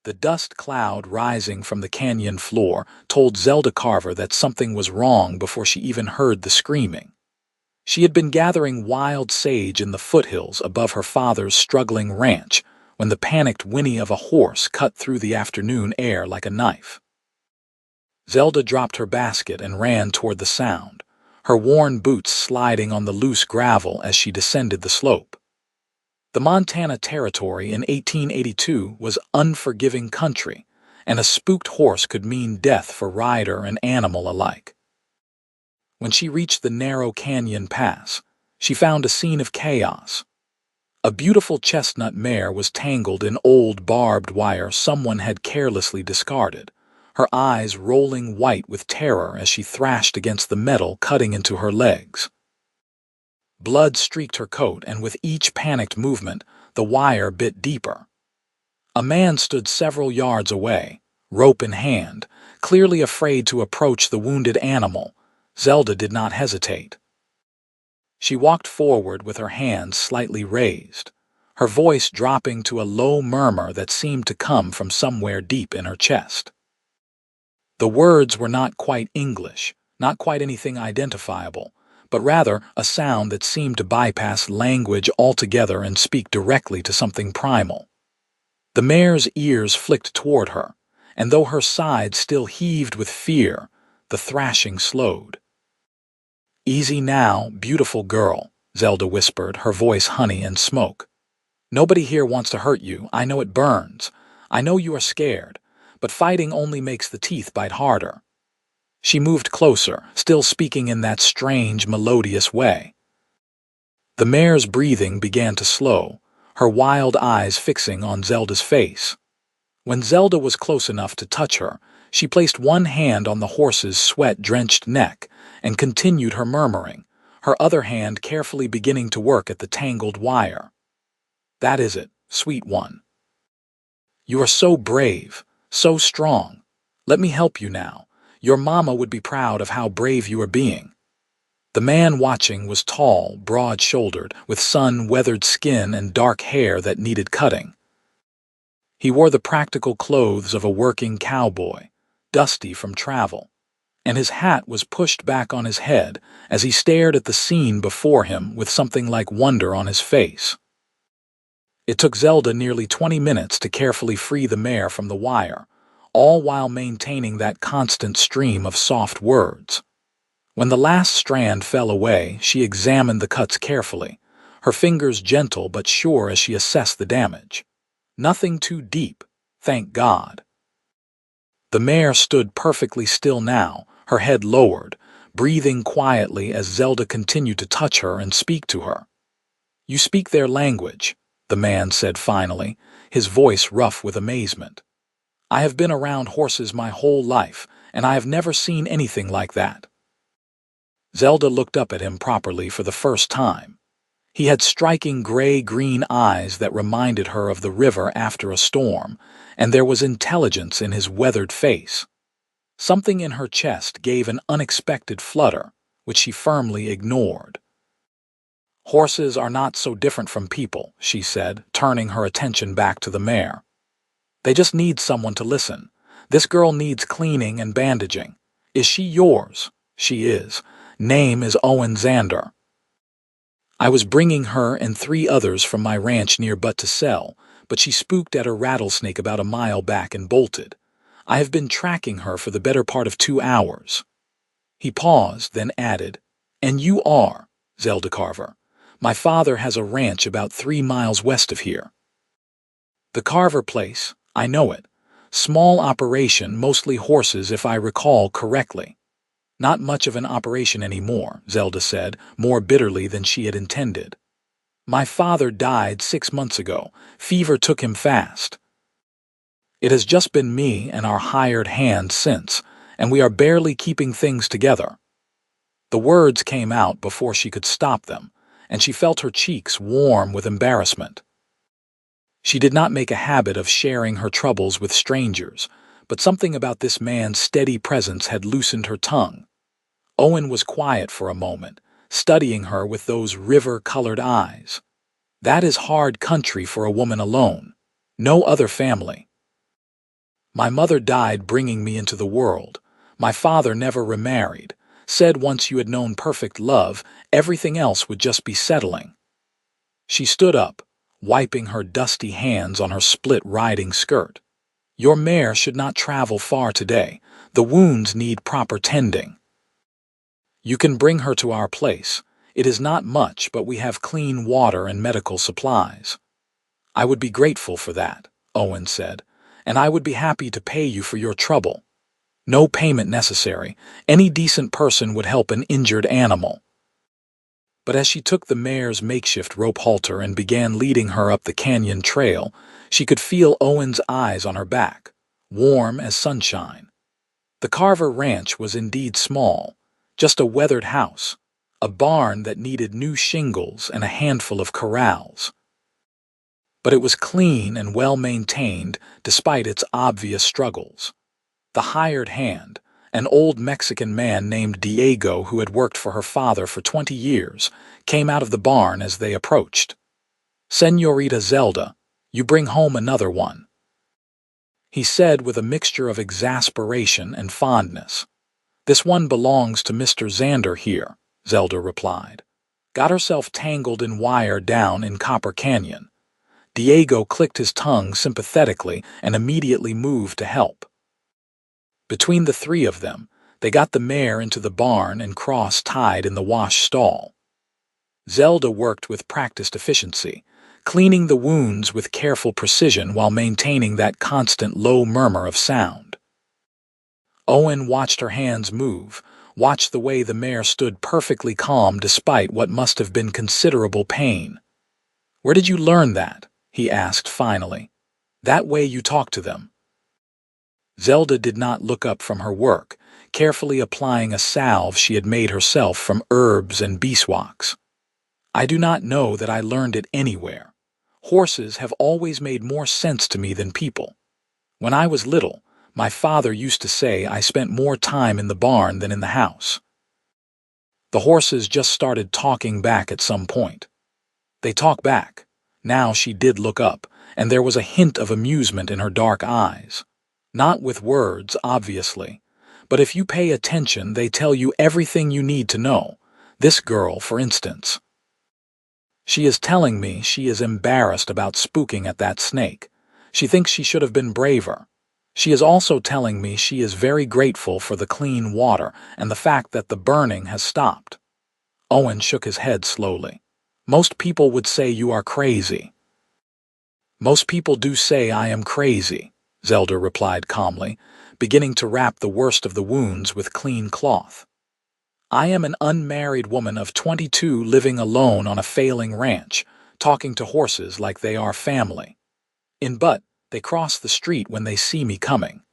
The dust cloud rising from the canyon floor told Zelda Carver that something was wrong before she even heard the screaming. She had been gathering wild sage in the foothills above her father's struggling ranch when the panicked whinny of a horse cut through the afternoon air like a knife. Zelda dropped her basket and ran toward the sound, her worn boots sliding on the loose gravel as she descended the slope. The Montana Territory in 1882 was unforgiving country, and a spooked horse could mean death for rider and animal alike. When she reached the narrow canyon pass, she found a scene of chaos. A beautiful chestnut mare was tangled in old barbed wire someone had carelessly discarded, her eyes rolling white with terror as she thrashed against the metal cutting into her legs. Blood streaked her coat, and with each panicked movement, the wire bit deeper. A man stood several yards away, rope in hand, clearly afraid to approach the wounded animal. Zelda did not hesitate. She walked forward with her hands slightly raised, her voice dropping to a low murmur that seemed to come from somewhere deep in her chest. The words were not quite English, not quite anything identifiable, but rather a sound that seemed to bypass language altogether and speak directly to something primal. The mare's ears flicked toward her, and though her sides still heaved with fear, the thrashing slowed. "Easy now, beautiful girl," Zelda whispered, her voice honey and smoke. "Nobody here wants to hurt you. I know it burns. I know you are scared, but fighting only makes the teeth bite harder." She moved closer, still speaking in that strange, melodious way. The mare's breathing began to slow, her wild eyes fixing on Zelda's face. When Zelda was close enough to touch her, she placed one hand on the horse's sweat-drenched neck and continued her murmuring, her other hand carefully beginning to work at the tangled wire. "That is it, sweet one. You are so brave, so strong. Let me help you now. Your mama would be proud of how brave you are being." The man watching was tall, broad-shouldered, with sun-weathered skin and dark hair that needed cutting. He wore the practical clothes of a working cowboy, dusty from travel, and his hat was pushed back on his head as he stared at the scene before him with something like wonder on his face. It took Zelda nearly 20 minutes to carefully free the mare from the wire, all while maintaining that constant stream of soft words. When the last strand fell away, she examined the cuts carefully, her fingers gentle but sure as she assessed the damage. Nothing too deep, thank God. The mare stood perfectly still now, her head lowered, breathing quietly as Zelda continued to touch her and speak to her. "You speak their language," the man said finally, his voice rough with amazement. "I have been around horses my whole life, and I have never seen anything like that." Zelda looked up at him properly for the first time. He had striking gray-green eyes that reminded her of the river after a storm, and there was intelligence in his weathered face. Something in her chest gave an unexpected flutter, which she firmly ignored. "Horses are not so different from people," she said, turning her attention back to the mare. "They just need someone to listen. This girl needs cleaning and bandaging. Is she yours?" "She is. Name is Owen Zander. I was bringing her and 3 others from my ranch near Butte to sell, but she spooked at a rattlesnake about a mile back and bolted. I have been tracking her for the better part of 2 hours. He paused, then added, "And you are Zelda Carver. My father has a ranch about 3 miles west of here." "The Carver place, I know it. Small operation, mostly horses if I recall correctly." "Not much of an operation anymore," Zelda said, more bitterly than she had intended. "My father died 6 months ago. Fever took him fast. It has just been me and our hired hand since, and we are barely keeping things together." The words came out before she could stop them, and she felt her cheeks warm with embarrassment. She did not make a habit of sharing her troubles with strangers, but something about this man's steady presence had loosened her tongue. Owen was quiet for a moment, studying her with those river-colored eyes. "That is hard country for a woman alone. No other family." My mother died bringing me into the world. My father never remarried. Said once you had known perfect love, everything else would just be settling. She stood up, wiping her dusty hands on her split riding skirt. Your mare should not travel far today. The wounds need proper tending. You can bring her to our place. It is not much, but we have clean water and medical supplies. I would be grateful for that, Owen said, and I would be happy to pay you for your trouble. No payment necessary. Any decent person would help an injured animal. But as she took the mare's makeshift rope halter and began leading her up the canyon trail, she could feel Owen's eyes on her back, warm as sunshine. The Carver Ranch was indeed small, just a weathered house, a barn that needed new shingles and a handful of corrals. But it was clean and well-maintained despite its obvious struggles. The hired hand, an old Mexican man named Diego who had worked for her father for 20 years, came out of the barn as they approached. "Señorita Zelda, you bring home another one," he said with a mixture of exasperation and fondness. "This one belongs to Mr. Xander here," Zelda replied. "Got herself tangled in wire down in Copper Canyon." Diego clicked his tongue sympathetically and immediately moved to help. Between the three of them, they got the mare into the barn and cross-tied in the wash stall. Zelda worked with practiced efficiency, cleaning the wounds with careful precision while maintaining that constant low murmur of sound. Owen watched her hands move, watched the way the mare stood perfectly calm despite what must have been considerable pain. "Where did you learn that?" he asked finally. "That way you talk to them." Zelda did not look up from her work, carefully applying a salve she had made herself from herbs and beeswax. "I do not know that I learned it anywhere. Horses have always made more sense to me than people. When I was little, my father used to say I spent more time in the barn than in the house." The horses just started talking back at some point. They talk back. Now she did look up, and there was a hint of amusement in her dark eyes. Not with words, obviously, but if you pay attention, they tell you everything you need to know. This girl, for instance. She is telling me she is embarrassed about spooking at that snake. She thinks she should have been braver. She is also telling me she is very grateful for the clean water and the fact that the burning has stopped. Owen shook his head slowly. "Most people would say you are crazy." "Most people do say I am crazy," Zelda replied calmly, beginning to wrap the worst of the wounds with clean cloth. "I am an unmarried woman of 22 living alone on a failing ranch, talking to horses like they are family. But they cross the street when they see me coming.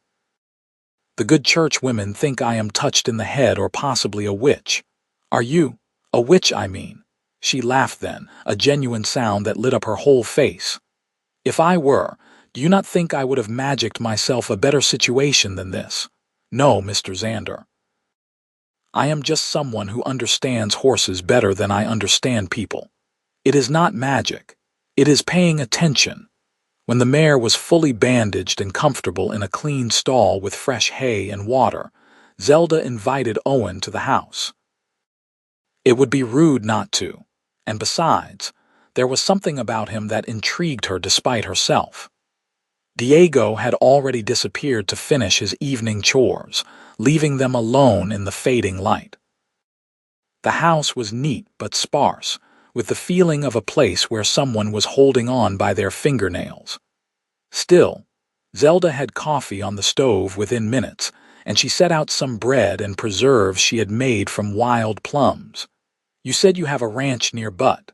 The good church women think I am touched in the head or possibly a witch. Are you? A witch, I mean." She laughed then, a genuine sound that lit up her whole face. "If I were, do you not think I would have magicked myself a better situation than this? No, Mr. Xander. I am just someone who understands horses better than I understand people. It is not magic. It is paying attention." When the mare was fully bandaged and comfortable in a clean stall with fresh hay and water, Zelda invited Owen to the house. It would be rude not to, and besides, there was something about him that intrigued her despite herself. Diego had already disappeared to finish his evening chores, leaving them alone in the fading light. The house was neat but sparse, with the feeling of a place where someone was holding on by their fingernails. Still, Zelda had coffee on the stove within minutes, and she set out some bread and preserves she had made from wild plums. "You said you have a ranch near Butte?"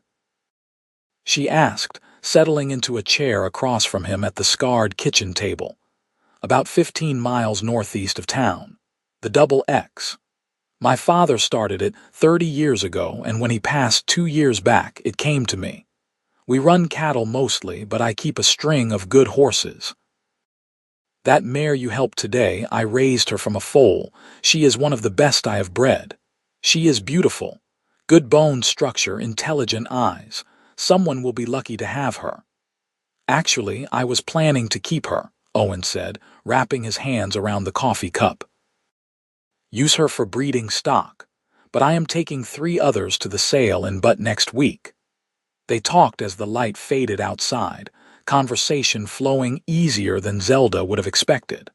she asked, settling into a chair across from him at the scarred kitchen table. "About 15 miles northeast of town. The Double X. My father started it 30 years ago, and when he passed 2 years back, it came to me. We run cattle mostly, but I keep a string of good horses. That mare you helped today, I raised her from a foal. She is one of the best I have bred. She is beautiful. Good bone structure, intelligent eyes. Someone will be lucky to have her. Actually, I was planning to keep her," Owen said, wrapping his hands around the coffee cup. Use her for breeding stock, but I am taking 3 others to the sale in Butt next week. They talked as the light faded outside, conversation flowing easier than Zelda would have expected.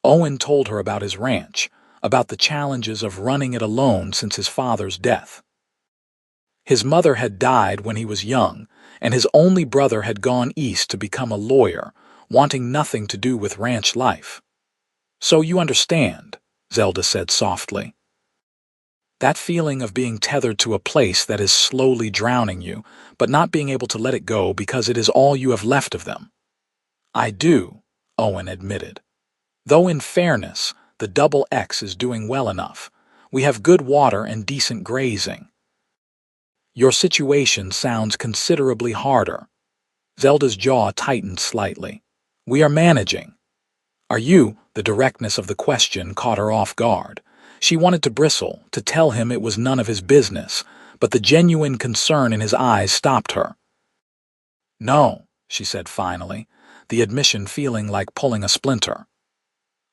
Owen told her about his ranch, about the challenges of running it alone since his father's death. His mother had died when he was young, and his only brother had gone east to become a lawyer, wanting nothing to do with ranch life. So you understand, Zelda said softly. That feeling of being tethered to a place that is slowly drowning you, but not being able to let it go because it is all you have left of them. I do, Owen admitted. Though in fairness, the Double X is doing well enough. We have good water and decent grazing. Your situation sounds considerably harder. Zelda's jaw tightened slightly. We are managing. Are you? The directness of the question caught her off guard. She wanted to bristle, to tell him it was none of his business, but the genuine concern in his eyes stopped her. No, she said finally, the admission feeling like pulling a splinter.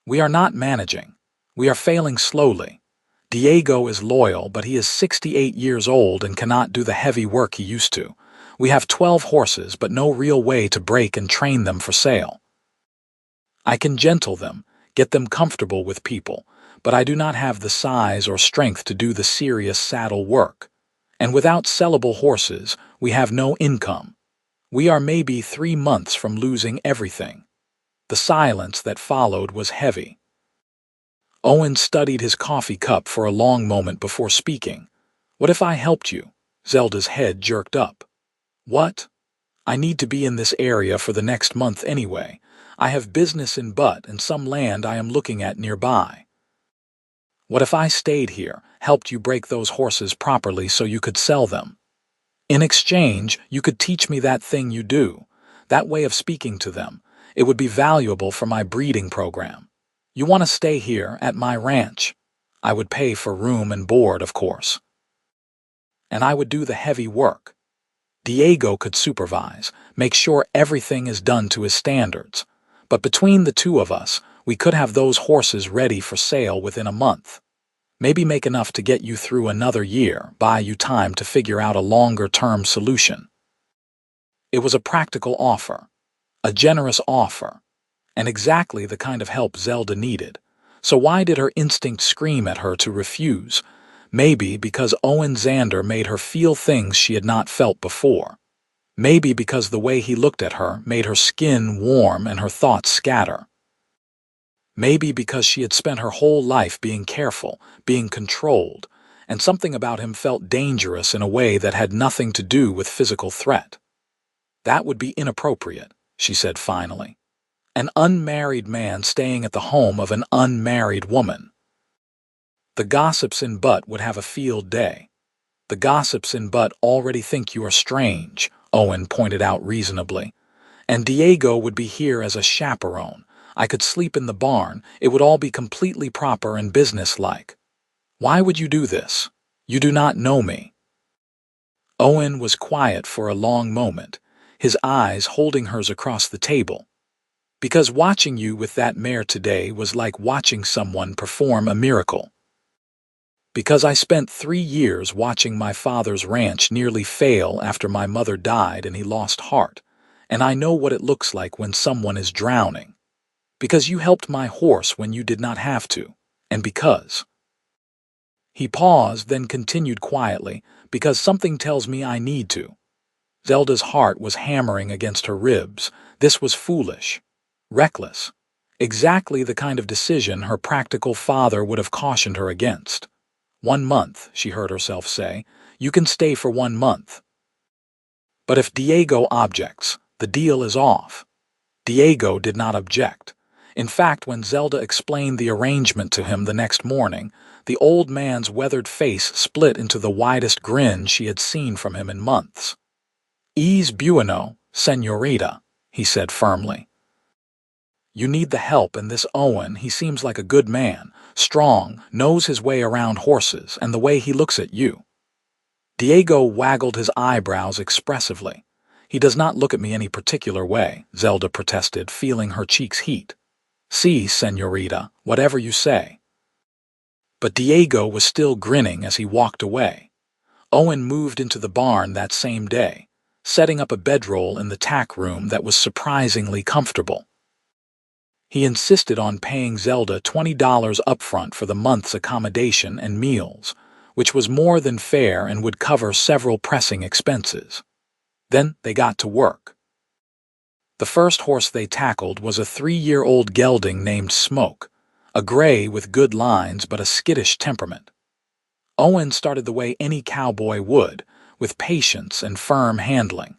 We are not managing. We are failing slowly. Diego is loyal, but he is 68 years old and cannot do the heavy work he used to. We have 12 horses, but no real way to break and train them for sale. I can gentle them, get them comfortable with people, but I do not have the size or strength to do the serious saddle work. And without sellable horses, we have no income. We are maybe 3 months from losing everything. The silence that followed was heavy. Owen studied his coffee cup for a long moment before speaking. What if I helped you? Zelda's head jerked up. What? I need to be in this area for the next month anyway. I have business in Butt and some land I am looking at nearby. What if I stayed here, helped you break those horses properly so you could sell them? In exchange, you could teach me that thing you do, that way of speaking to them. It would be valuable for my breeding program. You want to stay here at my ranch. I would pay for room and board, of course. And I would do the heavy work. Diego could supervise, make sure everything is done to his standards. But between the 2 of us, we could have those horses ready for sale within a month. Maybe make enough to get you through another year, buy you time to figure out a longer-term solution. It was a practical offer, a generous offer, and exactly the kind of help Zelda needed. So why did her instinct scream at her to refuse? Maybe because Owen Xander made her feel things she had not felt before. Maybe because the way he looked at her made her skin warm and her thoughts scatter. Maybe because she had spent her whole life being careful, being controlled, and something about him felt dangerous in a way that had nothing to do with physical threat. That would be inappropriate, she said finally. An unmarried man staying at the home of an unmarried woman. The gossips in Butt would have a field day. The gossips in Butt already think you are strange, Owen pointed out reasonably. And Diego would be here as a chaperone. I could sleep in the barn. It would all be completely proper and businesslike. Why would you do this? You do not know me. Owen was quiet for a long moment, his eyes holding hers across the table. Because watching you with that mare today was like watching someone perform a miracle. Because I spent 3 years watching my father's ranch nearly fail after my mother died and he lost heart, and I know what it looks like when someone is drowning. Because you helped my horse when you did not have to, and because... He paused, then continued quietly, because something tells me I need to. Zelda's heart was hammering against her ribs. This was foolish. Reckless. Exactly the kind of decision her practical father would have cautioned her against. 1 month, she heard herself say. You can stay for 1 month. But if Diego objects, the deal is off. Diego did not object. In fact, when Zelda explained the arrangement to him the next morning, the old man's weathered face split into the widest grin she had seen from him in months. "Es bueno, señorita," he said firmly. "You need the help, and this Owen, he seems like a good man, strong, knows his way around horses, and the way he looks at you." Diego waggled his eyebrows expressively. He does not look at me any particular way, Zelda protested, feeling her cheeks heat. Si, señorita, whatever you say. But Diego was still grinning as he walked away. Owen moved into the barn that same day, setting up a bedroll in the tack room that was surprisingly comfortable. He insisted on paying Zelda $20 upfront for the month's accommodation and meals, which was more than fair and would cover several pressing expenses. Then they got to work. The first horse they tackled was a 3-year-old gelding named Smoke, a gray with good lines but a skittish temperament. Owen started the way any cowboy would, with patience and firm handling.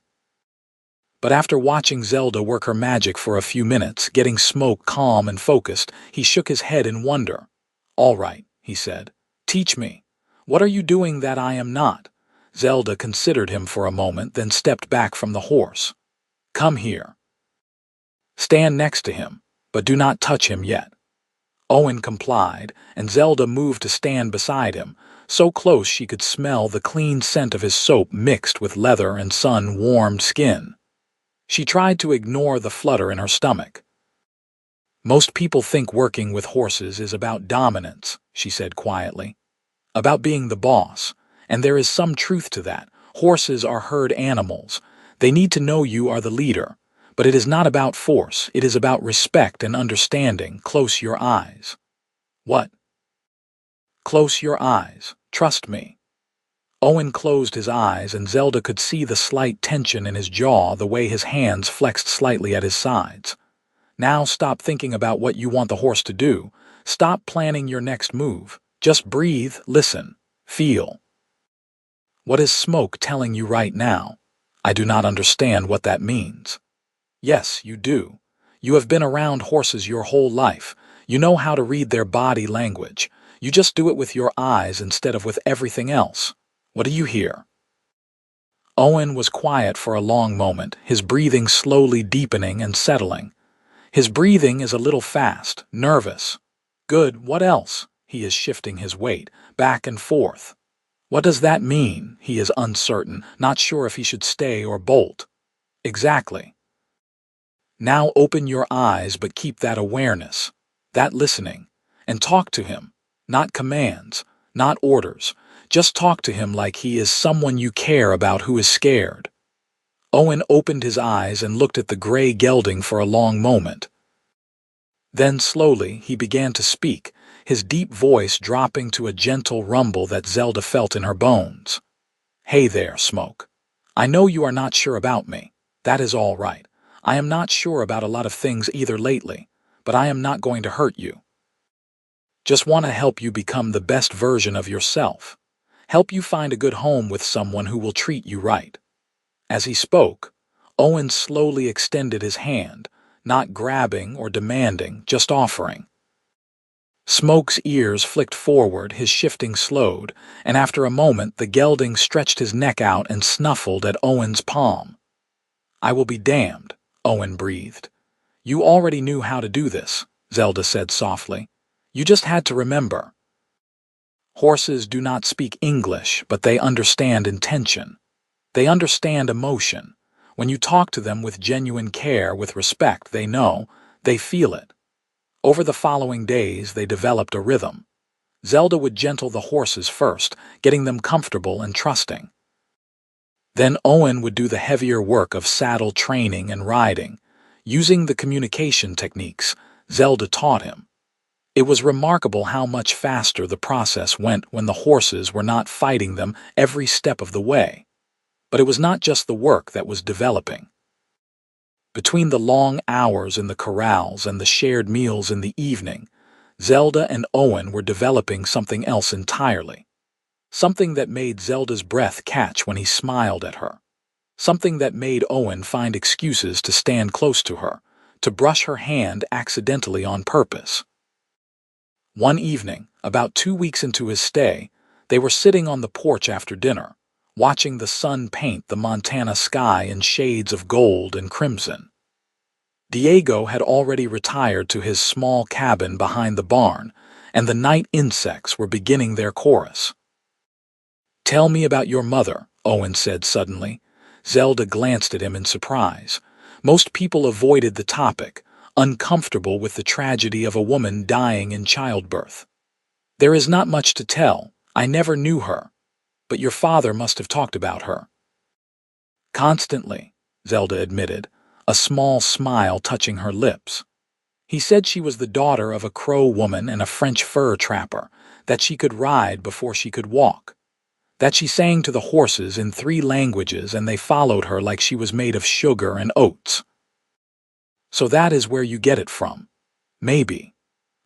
But after watching Zelda work her magic for a few minutes, getting Smoke calm and focused, he shook his head in wonder. "All right," he said. "Teach me. What are you doing that I am not?" Zelda considered him for a moment, then stepped back from the horse. "Come here. Stand next to him, but do not touch him yet." Owen complied, and Zelda moved to stand beside him, so close she could smell the clean scent of his soap mixed with leather and sun-warmed skin. She tried to ignore the flutter in her stomach. "Most people think working with horses is about dominance," she said quietly. "About being the boss, and there is some truth to that. Horses are herd animals. They need to know you are the leader. But it is not about force, it is about respect and understanding. Close your eyes." "What?" "Close your eyes. Trust me." Owen closed his eyes, and Zelda could see the slight tension in his jaw, the way his hands flexed slightly at his sides. "Now stop thinking about what you want the horse to do. Stop planning your next move. Just breathe, listen, feel." "What is Smoke telling you right now?" "I do not understand what that means." "Yes, you do. You have been around horses your whole life. You know how to read their body language. You just do it with your eyes instead of with everything else. What do you hear?" Owen was quiet for a long moment, his breathing slowly deepening and settling. "His breathing is a little fast, nervous." "Good, what else?" "He is shifting his weight, back and forth." "What does that mean?" "He is uncertain, not sure if he should stay or bolt." "Exactly." "Now open your eyes, but keep that awareness, that listening, and talk to him. Not commands, not orders. Just talk to him like he is someone you care about who is scared." Owen opened his eyes and looked at the gray gelding for a long moment. Then slowly he began to speak, his deep voice dropping to a gentle rumble that Zelda felt in her bones. "Hey there, Smoke. I know you are not sure about me. That is all right. I am not sure about a lot of things either lately, but I am not going to hurt you. Just want to help you become the best version of yourself. Help you find a good home with someone who will treat you right." As he spoke, Owen slowly extended his hand, not grabbing or demanding, just offering. Smoke's ears flicked forward, his shifting slowed, and after a moment the gelding stretched his neck out and snuffled at Owen's palm. "I will be damned," Owen breathed. "You already knew how to do this," Zelda said softly. "You just had to remember. Horses do not speak English, but they understand intention. They understand emotion. When you talk to them with genuine care, with respect, they know, they feel it." Over the following days, they developed a rhythm. Zelda would gentle the horses first, getting them comfortable and trusting. Then Owen would do the heavier work of saddle training and riding, using the communication techniques Zelda taught him. It was remarkable how much faster the process went when the horses were not fighting them every step of the way. But it was not just the work that was developing. Between the long hours in the corrals and the shared meals in the evening, Zelda and Owen were developing something else entirely. Something that made Zelda's breath catch when he smiled at her. Something that made Owen find excuses to stand close to her, to brush her hand accidentally on purpose. One evening, about 2 weeks into his stay, they were sitting on the porch after dinner, watching the sun paint the Montana sky in shades of gold and crimson. Diego had already retired to his small cabin behind the barn, and the night insects were beginning their chorus. "Tell me about your mother," Owen said suddenly. Zelda glanced at him in surprise. Most people avoided the topic, uncomfortable with the tragedy of a woman dying in childbirth. There is not much to tell. I never knew her. But your father must have talked about her. Constantly, Zelda admitted, a small smile touching her lips. He said she was the daughter of a crow woman and a French fur trapper, that she could ride before she could walk, that she sang to the horses in 3 languages and they followed her like she was made of sugar and oats. So that is where you get it from. Maybe.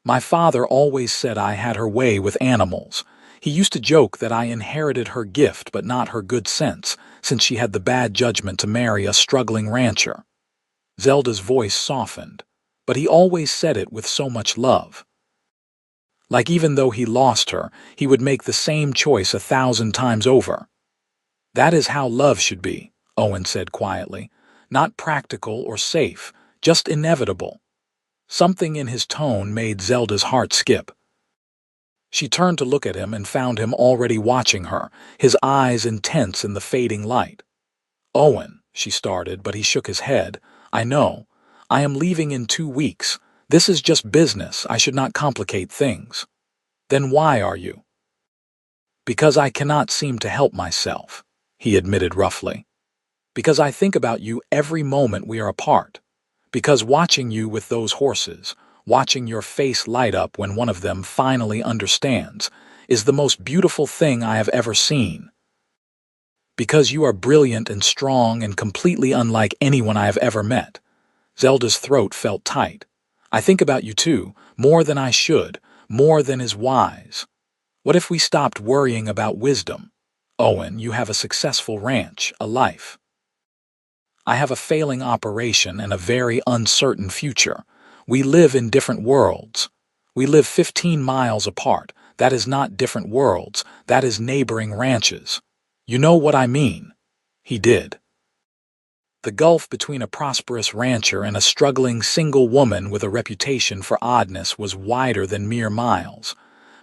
My father always said I had her way with animals. He used to joke that I inherited her gift but not her good sense, since she had the bad judgment to marry a struggling rancher. Zelda's voice softened, but he always said it with so much love. Like even though he lost her, he would make the same choice 1,000 times over. That is how love should be, Owen said quietly. Not practical or safe, just inevitable. Something in his tone made Zelda's heart skip. She turned to look at him and found him already watching her, his eyes intense in the fading light. Owen, she started, but he shook his head. I know. I am leaving in 2 weeks. This is just business. I should not complicate things. Then why are you? Because I cannot seem to help myself, he admitted roughly. Because I think about you every moment we are apart. Because watching you with those horses, watching your face light up when one of them finally understands, is the most beautiful thing I have ever seen. Because you are brilliant and strong and completely unlike anyone I have ever met. Zelda's throat felt tight. I think about you too, more than I should, more than is wise. What if we stopped worrying about wisdom? Owen, you have a successful ranch, a life. I have a failing operation and a very uncertain future. We live in different worlds. We live 15 miles apart. That is not different worlds. That is neighboring ranches. You know what I mean? He did. The gulf between a prosperous rancher and a struggling single woman with a reputation for oddness was wider than mere miles.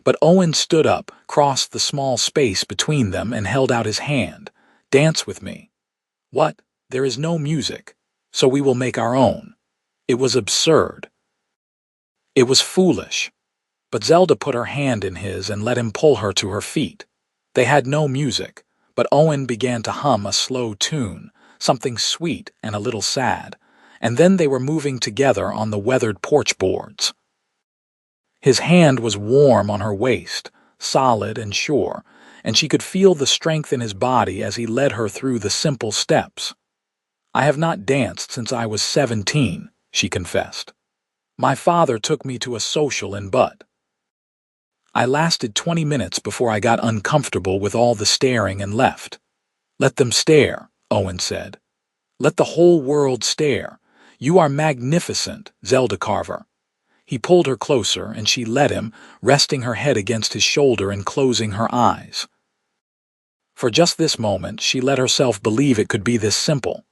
But Owen stood up, crossed the small space between them, and held out his hand. Dance with me. What? There is no music, so we will make our own. It was absurd. It was foolish. But Zelda put her hand in his and let him pull her to her feet. They had no music, but Owen began to hum a slow tune, something sweet and a little sad, and then they were moving together on the weathered porch boards. His hand was warm on her waist, solid and sure, and she could feel the strength in his body as he led her through the simple steps. I have not danced since I was 17, she confessed. My father took me to a social in Butt. I lasted 20 minutes before I got uncomfortable with all the staring and left. Let them stare, Owen said. Let the whole world stare. You are magnificent, Zelda Carver. He pulled her closer and she let him, resting her head against his shoulder and closing her eyes. For just this moment, she let herself believe it could be this simple.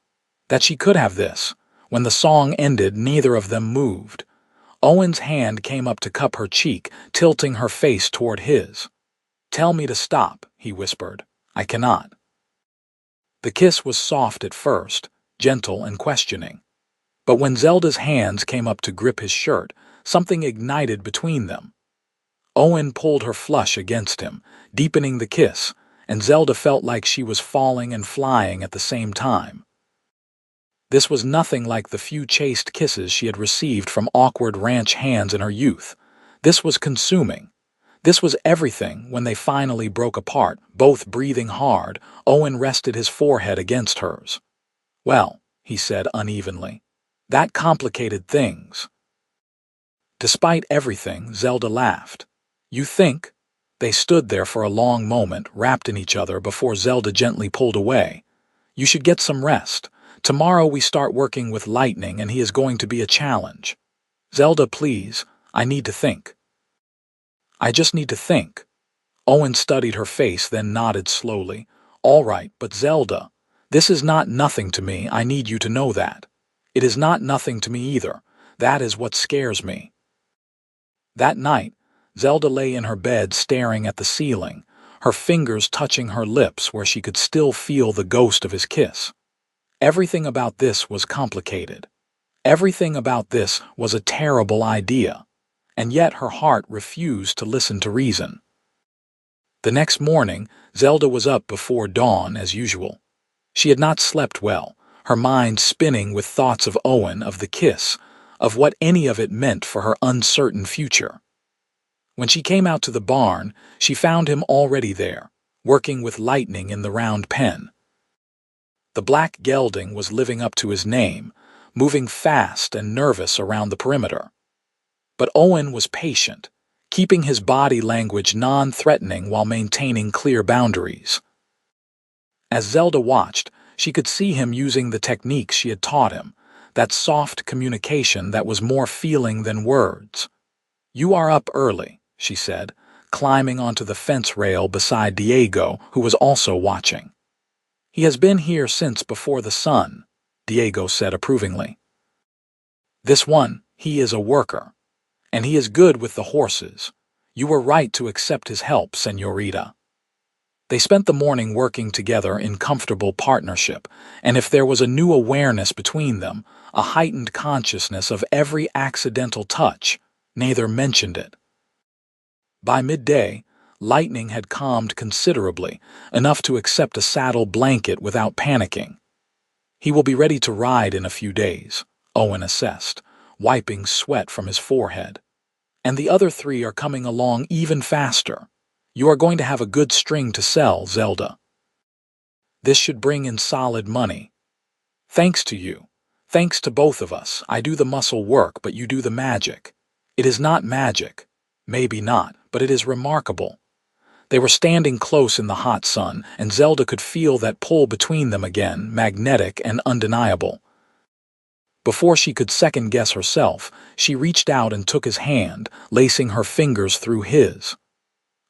That she could have this. When the song ended, neither of them moved. Owen's hand came up to cup her cheek, tilting her face toward his. Tell me to stop, he whispered. I cannot. The kiss was soft at first, gentle and questioning. But when Zelda's hands came up to grip his shirt, something ignited between them. Owen pulled her flush against him, deepening the kiss, and Zelda felt like she was falling and flying at the same time. This was nothing like the few chaste kisses she had received from awkward ranch hands in her youth. This was consuming. This was everything. When they finally broke apart, both breathing hard, Owen rested his forehead against hers. Well, he said unevenly, that complicated things. Despite everything, Zelda laughed. You think? They stood there for a long moment, wrapped in each other, before Zelda gently pulled away. You should get some rest. Tomorrow we start working with lightning and he is going to be a challenge. Zelda, please, I need to think. I just need to think. Owen studied her face, then nodded slowly. All right, but Zelda, this is not nothing to me. I need you to know that. It is not nothing to me either. That is what scares me. That night, Zelda lay in her bed staring at the ceiling, her fingers touching her lips where she could still feel the ghost of his kiss. Everything about this was complicated. Everything about this was a terrible idea, and yet her heart refused to listen to reason. The next morning, Zelda was up before dawn as usual. She had not slept well, her mind spinning with thoughts of Owen, of the kiss, of what any of it meant for her uncertain future. When she came out to the barn, she found him already there, working with lightning in the round pen. The black gelding was living up to his name, moving fast and nervous around the perimeter. But Owen was patient, keeping his body language non-threatening while maintaining clear boundaries. As Zelda watched, she could see him using the techniques she had taught him, that soft communication that was more feeling than words. "You are up early," she said, climbing onto the fence rail beside Diego, who was also watching. "He has been here since before the sun," Diego said approvingly. "This one, he is a worker, and he is good with the horses. You were right to accept his help, señorita." They spent the morning working together in comfortable partnership, and if there was a new awareness between them, a heightened consciousness of every accidental touch, neither mentioned it. By midday, Lightning had calmed considerably, enough to accept a saddle blanket without panicking. "He will be ready to ride in a few days," Owen assessed, wiping sweat from his forehead. "And the other three are coming along even faster. You are going to have a good string to sell, Zelda. This should bring in solid money. Thanks to you. Thanks to both of us. I do the muscle work, but you do the magic. It is not magic. Maybe not, but it is remarkable." They were standing close in the hot sun, and Zelda could feel that pull between them again, magnetic and undeniable. Before she could second-guess herself, she reached out and took his hand, lacing her fingers through his.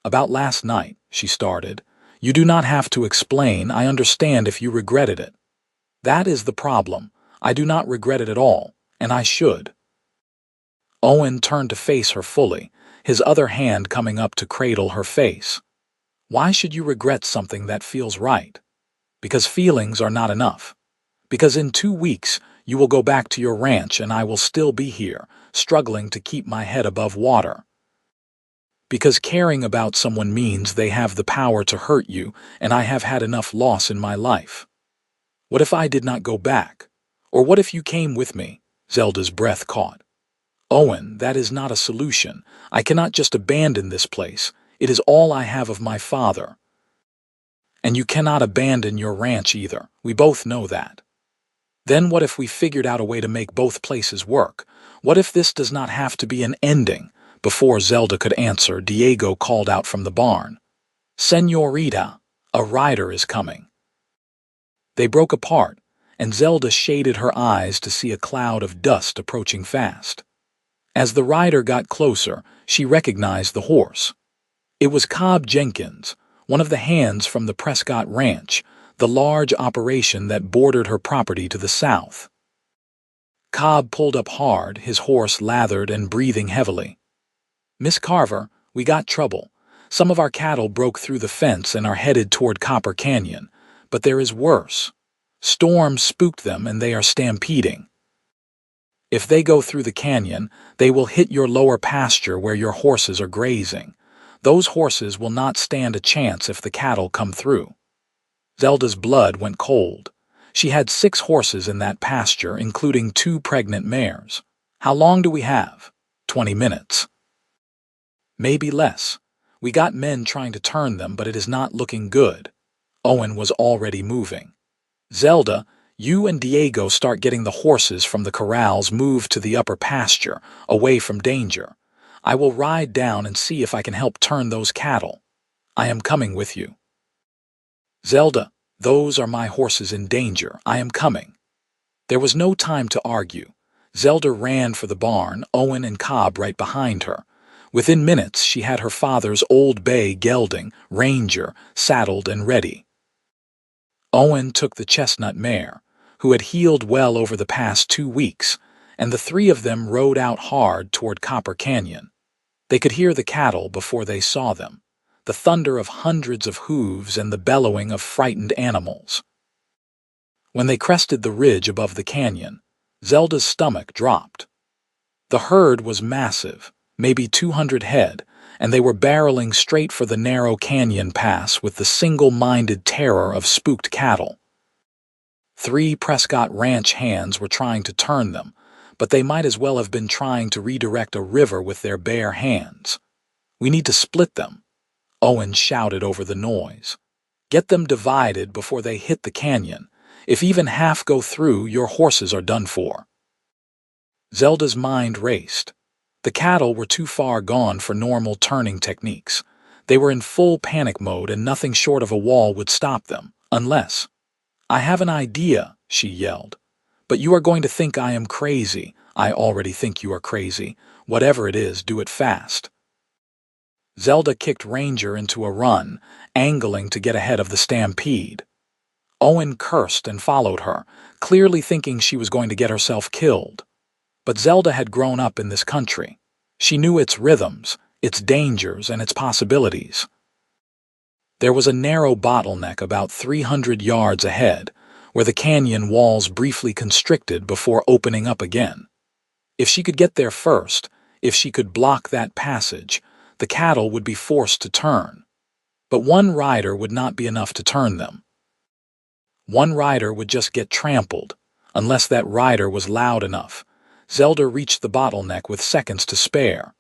"About last night," she started. "You do not have to explain. I understand if you regretted it. That is the problem. I do not regret it at all, and I should." Owen turned to face her fully, his other hand coming up to cradle her face. "Why should you regret something that feels right? Because feelings are not enough. Because in 2 weeks you will go back to your ranch and I will still be here, struggling to keep my head above water. Because caring about someone means they have the power to hurt you, and I have had enough loss in my life. What if I did not go back? Or what if you came with me?" Zelda's breath caught. "Owen, that is not a solution. I cannot just abandon this place. It is all I have of my father. And you cannot abandon your ranch either. We both know that. Then what if we figured out a way to make both places work? What if this does not have to be an ending?" Before Zelda could answer, Diego called out from the barn. "Señorita, a rider is coming." They broke apart, and Zelda shaded her eyes to see a cloud of dust approaching fast. As the rider got closer, she recognized the horse. It was Cobb Jenkins, one of the hands from the Prescott Ranch, the large operation that bordered her property to the south. Cobb pulled up hard, his horse lathered and breathing heavily. "Miss Carver, we got trouble. Some of our cattle broke through the fence and are headed toward Copper Canyon. But there is worse. Storm spooked them and they are stampeding. If they go through the canyon, they will hit your lower pasture where your horses are grazing. Those horses will not stand a chance if the cattle come through." Zelda's blood went cold. She had 6 horses in that pasture, including 2 pregnant mares. "How long do we have?" 20 minutes. "Maybe less. We got men trying to turn them, but it is not looking good." Owen was already moving. "Zelda, you and Diego start getting the horses from the corrals moved to the upper pasture, away from danger. I will ride down and see if I can help turn those cattle. I am coming with you." "Zelda, those are my horses in danger. I am coming." There was no time to argue. Zelda ran for the barn, Owen and Cobb right behind her. Within minutes, she had her father's old bay gelding, Ranger, saddled and ready. Owen took the chestnut mare, who had healed well over the past 2 weeks, and the 3 of them rode out hard toward Copper Canyon. They could hear the cattle before they saw them, the thunder of hundreds of hooves and the bellowing of frightened animals. When they crested the ridge above the canyon, Zelda's stomach dropped. The herd was massive, maybe 200 head, and they were barreling straight for the narrow canyon pass with the single-minded terror of spooked cattle. 3 Prescott Ranch hands were trying to turn them, but they might as well have been trying to redirect a river with their bare hands. "We need to split them," Owen shouted over the noise. "Get them divided before they hit the canyon. If even half go through, your horses are done for." Zelda's mind raced. The cattle were too far gone for normal turning techniques. They were in full panic mode and nothing short of a wall would stop them, unless— "I have an idea," she yelled. "But you are going to think I am crazy. I already think you are crazy. Whatever it is, do it fast." Zelda kicked Ranger into a run, angling to get ahead of the stampede. Owen cursed and followed her, clearly thinking she was going to get herself killed. But Zelda had grown up in this country. She knew its rhythms, its dangers, and its possibilities. There was a narrow bottleneck about 300 yards ahead, where the canyon walls briefly constricted before opening up again. If she could get there first, if she could block that passage, the cattle would be forced to turn. But one rider would not be enough to turn them. One rider would just get trampled, unless that rider was loud enough. Zelda reached the bottleneck with seconds to spare.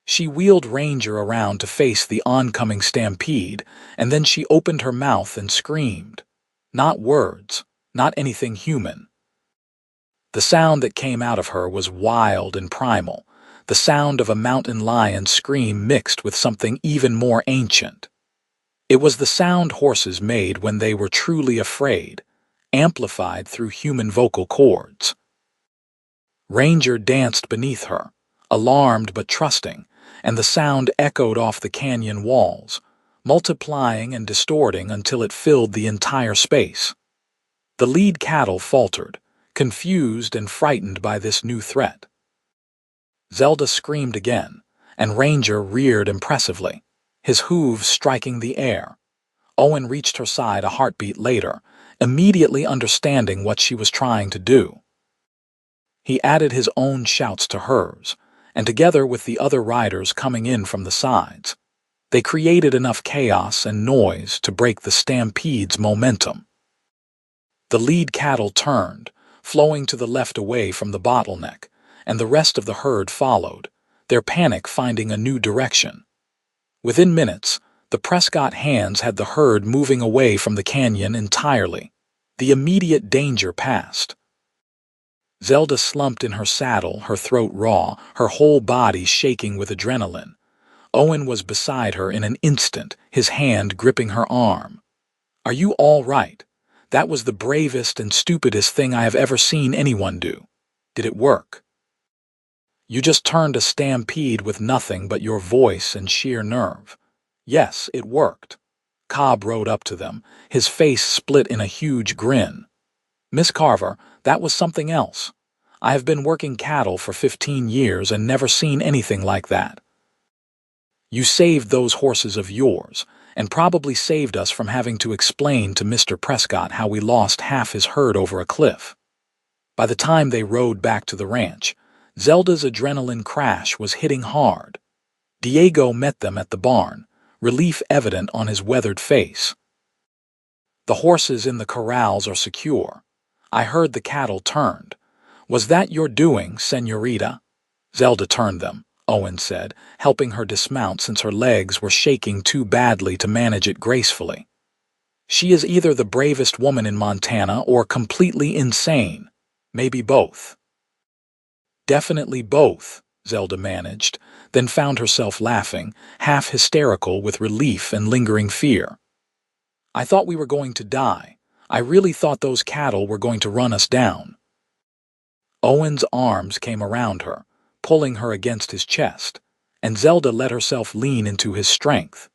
She wheeled Ranger around to face the oncoming stampede, and then she opened her mouth and screamed. Not words, not anything human. The sound that came out of her was wild and primal, the sound of a mountain lion's scream mixed with something even more ancient. It was the sound horses made when they were truly afraid, amplified through human vocal cords. Ranger danced beneath her, alarmed but trusting, and the sound echoed off the canyon walls, multiplying and distorting until it filled the entire space. The lead cattle faltered, confused and frightened by this new threat. Zelda screamed again, and Ranger reared impressively, his hooves striking the air. Owen reached her side a heartbeat later, immediately understanding what she was trying to do. He added his own shouts to hers, and together with the other riders coming in from the sides, they created enough chaos and noise to break the stampede's momentum. The lead cattle turned, flowing to the left away from the bottleneck, and the rest of the herd followed, their panic finding a new direction. Within minutes, the Prescott hands had the herd moving away from the canyon entirely. The immediate danger passed. Zelda slumped in her saddle, her throat raw, her whole body shaking with adrenaline. Owen was beside her in an instant, his hand gripping her arm. "Are you all right? That was the bravest and stupidest thing I have ever seen anyone do. Did it work?" "You just turned a stampede with nothing but your voice and sheer nerve." "Yes, it worked." Cobb rode up to them, his face split in a huge grin. "Miss Carver, that was something else. I have been working cattle for 15 years and never seen anything like that. You saved those horses of yours, and probably saved us from having to explain to Mr. Prescott how we lost half his herd over a cliff." By the time they rode back to the ranch, Zelda's adrenaline crash was hitting hard. Diego met them at the barn, relief evident on his weathered face. "The horses in the corrals are secure. I heard the cattle turned. Was that your doing, señorita?" "Zelda turned them," Owen said, helping her dismount since her legs were shaking too badly to manage it gracefully. "She is either the bravest woman in Montana or completely insane. Maybe both." "Definitely both," Zelda managed, then found herself laughing, half hysterical with relief and lingering fear. "I thought we were going to die. I really thought those cattle were going to run us down." Owen's arms came around her, pulling her against his chest, and Zelda let herself lean into his strength.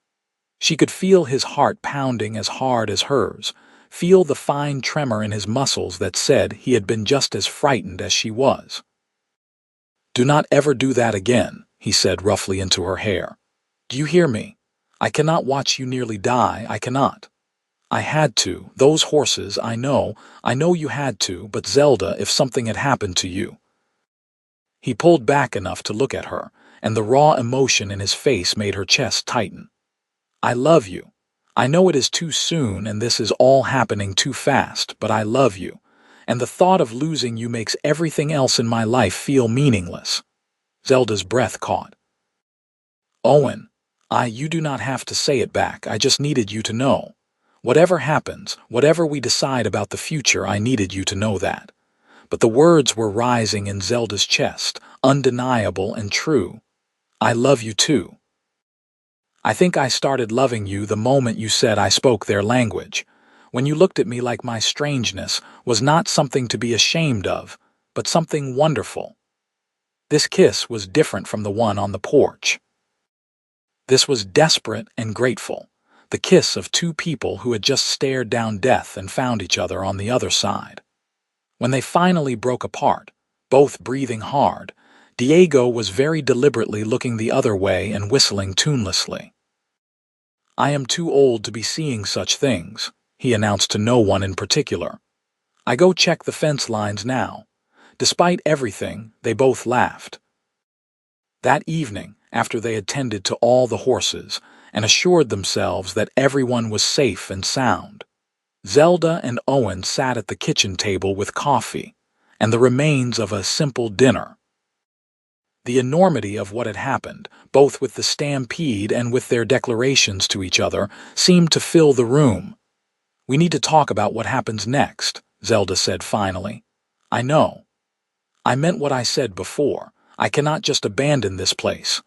She could feel his heart pounding as hard as hers, feel the fine tremor in his muscles that said he had been just as frightened as she was. "Do not ever do that again," he said roughly into her hair. "Do you hear me? I cannot watch you nearly die, I cannot. I had to. Those horses, I know you had to, but Zelda, if something had happened to you. He pulled back enough to look at her, and the raw emotion in his face made her chest tighten. I love you. I know it is too soon and this is all happening too fast, but I love you. And the thought of losing you makes everything else in my life feel meaningless. Zelda's breath caught. Owen, you do not have to say it back. I just needed you to know. Whatever happens, whatever we decide about the future, I needed you to know that. But the words were rising in Zelda's chest, undeniable and true. I love you too. I think I started loving you the moment you said I spoke their language, when you looked at me like my strangeness was not something to be ashamed of, but something wonderful. This kiss was different from the one on the porch. This was desperate and grateful, the kiss of two people who had just stared down death and found each other on the other side. When they finally broke apart, both breathing hard, Diego was very deliberately looking the other way and whistling tunelessly. I am too old to be seeing such things, he announced to no one in particular. I go check the fence lines now. Despite everything, they both laughed. That evening, after they had tended to all the horses and assured themselves that everyone was safe and sound, Zelda and Owen sat at the kitchen table with coffee and the remains of a simple dinner. The enormity of what had happened, both with the stampede and with their declarations to each other, seemed to fill the room. We need to talk about what happens next, Zelda said finally. I know. I meant what I said before. I cannot just abandon this place.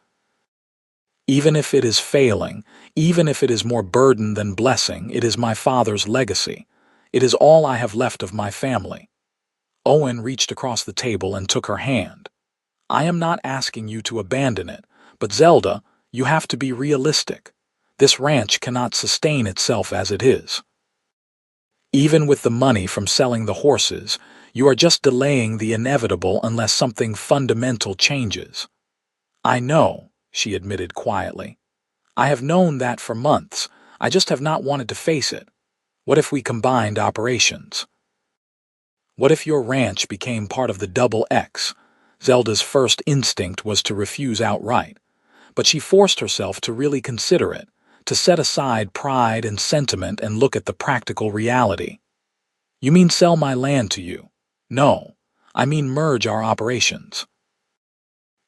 Even if it is failing, even if it is more burden than blessing, it is my father's legacy. It is all I have left of my family. Owen reached across the table and took her hand. I am not asking you to abandon it, but Zelda, you have to be realistic. This ranch cannot sustain itself as it is. Even with the money from selling the horses, you are just delaying the inevitable unless something fundamental changes. I know, she admitted quietly. I have known that for months. I just have not wanted to face it. What if we combined operations? What if your ranch became part of the Double X? Zelda's first instinct was to refuse outright, but she forced herself to really consider it, to set aside pride and sentiment and look at the practical reality. You mean sell my land to you? No, I mean merge our operations.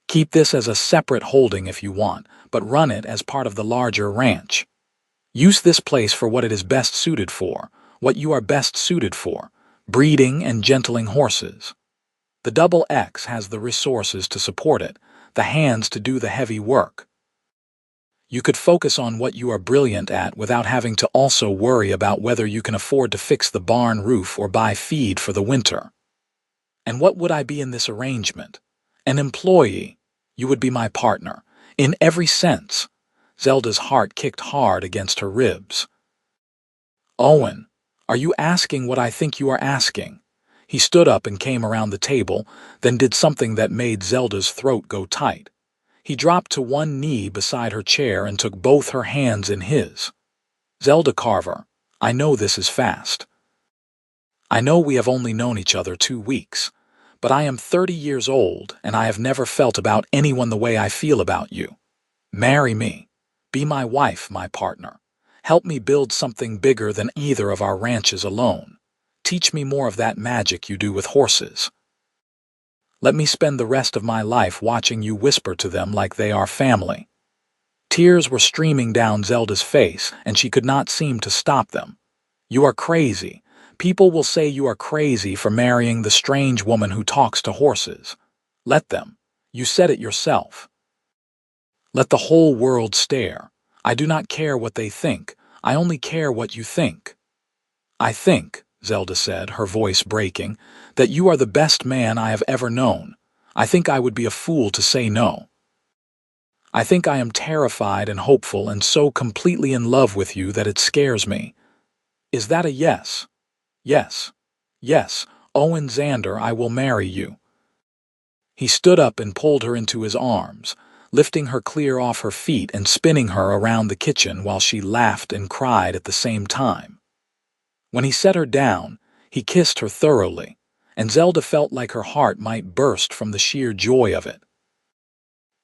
Keep this as a separate holding if you want, but run it as part of the larger ranch. Use this place for what it is best suited for, what you are best suited for, breeding and gentling horses. The Double X has the resources to support it, the hands to do the heavy work. You could focus on what you are brilliant at without having to also worry about whether you can afford to fix the barn roof or buy feed for the winter. And what would I be in this arrangement? An employee. You would be my partner, in every sense. Zelda's heart kicked hard against her ribs. Owen, are you asking what I think you are asking? He stood up and came around the table, then did something that made Zelda's throat go tight. He dropped to one knee beside her chair and took both her hands in his. Zelda Carver, I know this is fast. I know we have only known each other 2 weeks, but I am 30 years old and I have never felt about anyone the way I feel about you. Marry me. Be my wife, my partner. Help me build something bigger than either of our ranches alone. Teach me more of that magic you do with horses. Let me spend the rest of my life watching you whisper to them like they are family. Tears were streaming down Zelda's face, and she could not seem to stop them. You are crazy. People will say you are crazy for marrying the strange woman who talks to horses. Let them. You said it yourself. Let the whole world stare. I do not care what they think. I only care what you think. I think, Zelda said, her voice breaking, that you are the best man I have ever known. I think I would be a fool to say no. I think I am terrified and hopeful and so completely in love with you that it scares me. Is that a yes? Yes. Yes, Owen Zander, I will marry you. He stood up and pulled her into his arms, lifting her clear off her feet and spinning her around the kitchen while she laughed and cried at the same time. When he set her down, he kissed her thoroughly, and Zelda felt like her heart might burst from the sheer joy of it.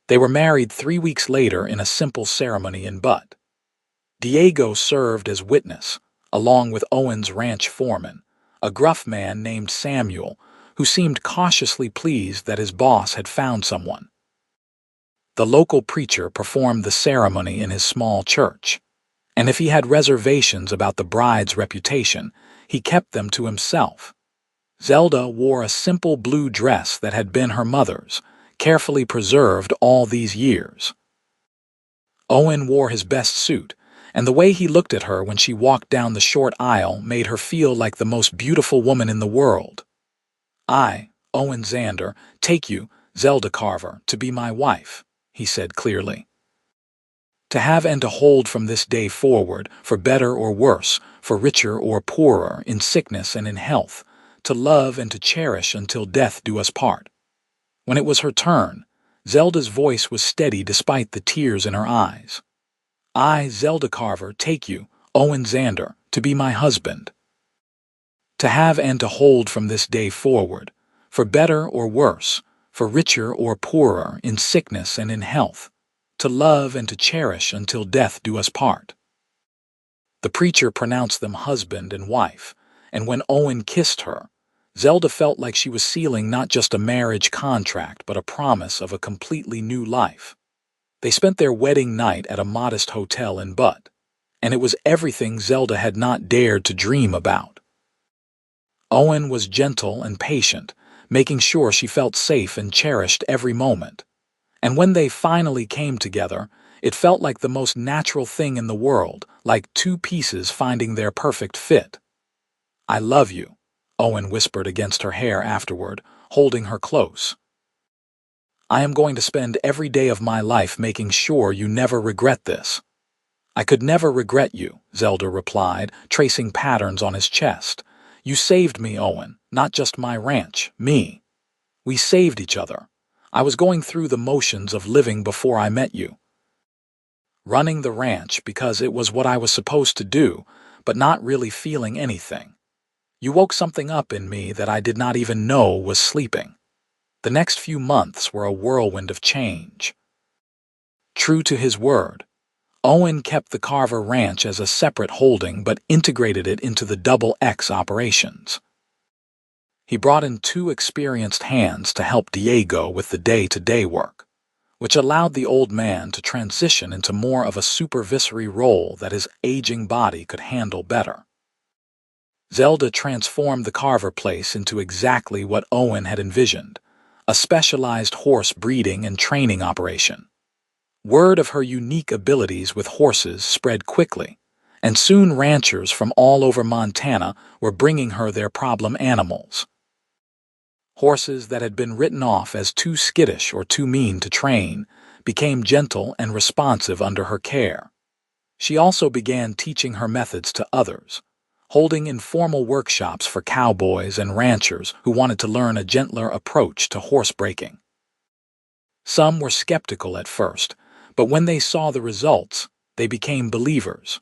They were married 3 weeks later in a simple ceremony in Butte. Diego served as witness, along with Owen's ranch foreman, a gruff man named Samuel, who seemed cautiously pleased that his boss had found someone. The local preacher performed the ceremony in his small church, and if he had reservations about the bride's reputation, he kept them to himself. Zelda wore a simple blue dress that had been her mother's, carefully preserved all these years. Owen wore his best suit, and the way he looked at her when she walked down the short aisle made her feel like the most beautiful woman in the world. "I, Owen Zander, take you, Zelda Carver, to be my wife," he said clearly. "To have and to hold from this day forward, for better or worse, for richer or poorer, in sickness and in health, to love and to cherish until death do us part." When it was her turn, Zelda's voice was steady despite the tears in her eyes. "I, Zelda Carver, take you, Owen Zander, to be my husband. To have and to hold from this day forward, for better or worse, for richer or poorer, in sickness and in health, to love and to cherish until death do us part." The preacher pronounced them husband and wife, and when Owen kissed her, Zelda felt like she was sealing not just a marriage contract but a promise of a completely new life. They spent their wedding night at a modest hotel in Butte, and it was everything Zelda had not dared to dream about. Owen was gentle and patient, making sure she felt safe and cherished every moment. And when they finally came together, it felt like the most natural thing in the world, like two pieces finding their perfect fit. "I love you," Owen whispered against her hair afterward, holding her close. "I am going to spend every day of my life making sure you never regret this." "I could never regret you," Zelda replied, tracing patterns on his chest. "You saved me, Owen, not just my ranch, me. We saved each other. I was going through the motions of living before I met you. Running the ranch because it was what I was supposed to do, but not really feeling anything. You woke something up in me that I did not even know was sleeping." The next few months were a whirlwind of change. True to his word, Owen kept the Carver Ranch as a separate holding but integrated it into the Double X operations. He brought in 2 experienced hands to help Diego with the day-to-day work, which allowed the old man to transition into more of a supervisory role that his aging body could handle better. Zelda transformed the Carver place into exactly what Owen had envisioned, a specialized horse breeding and training operation. Word of her unique abilities with horses spread quickly, and soon ranchers from all over Montana were bringing her their problem animals. Horses that had been written off as too skittish or too mean to train became gentle and responsive under her care. She also began teaching her methods to others, holding informal workshops for cowboys and ranchers who wanted to learn a gentler approach to horse breaking. Some were skeptical at first, but when they saw the results, they became believers.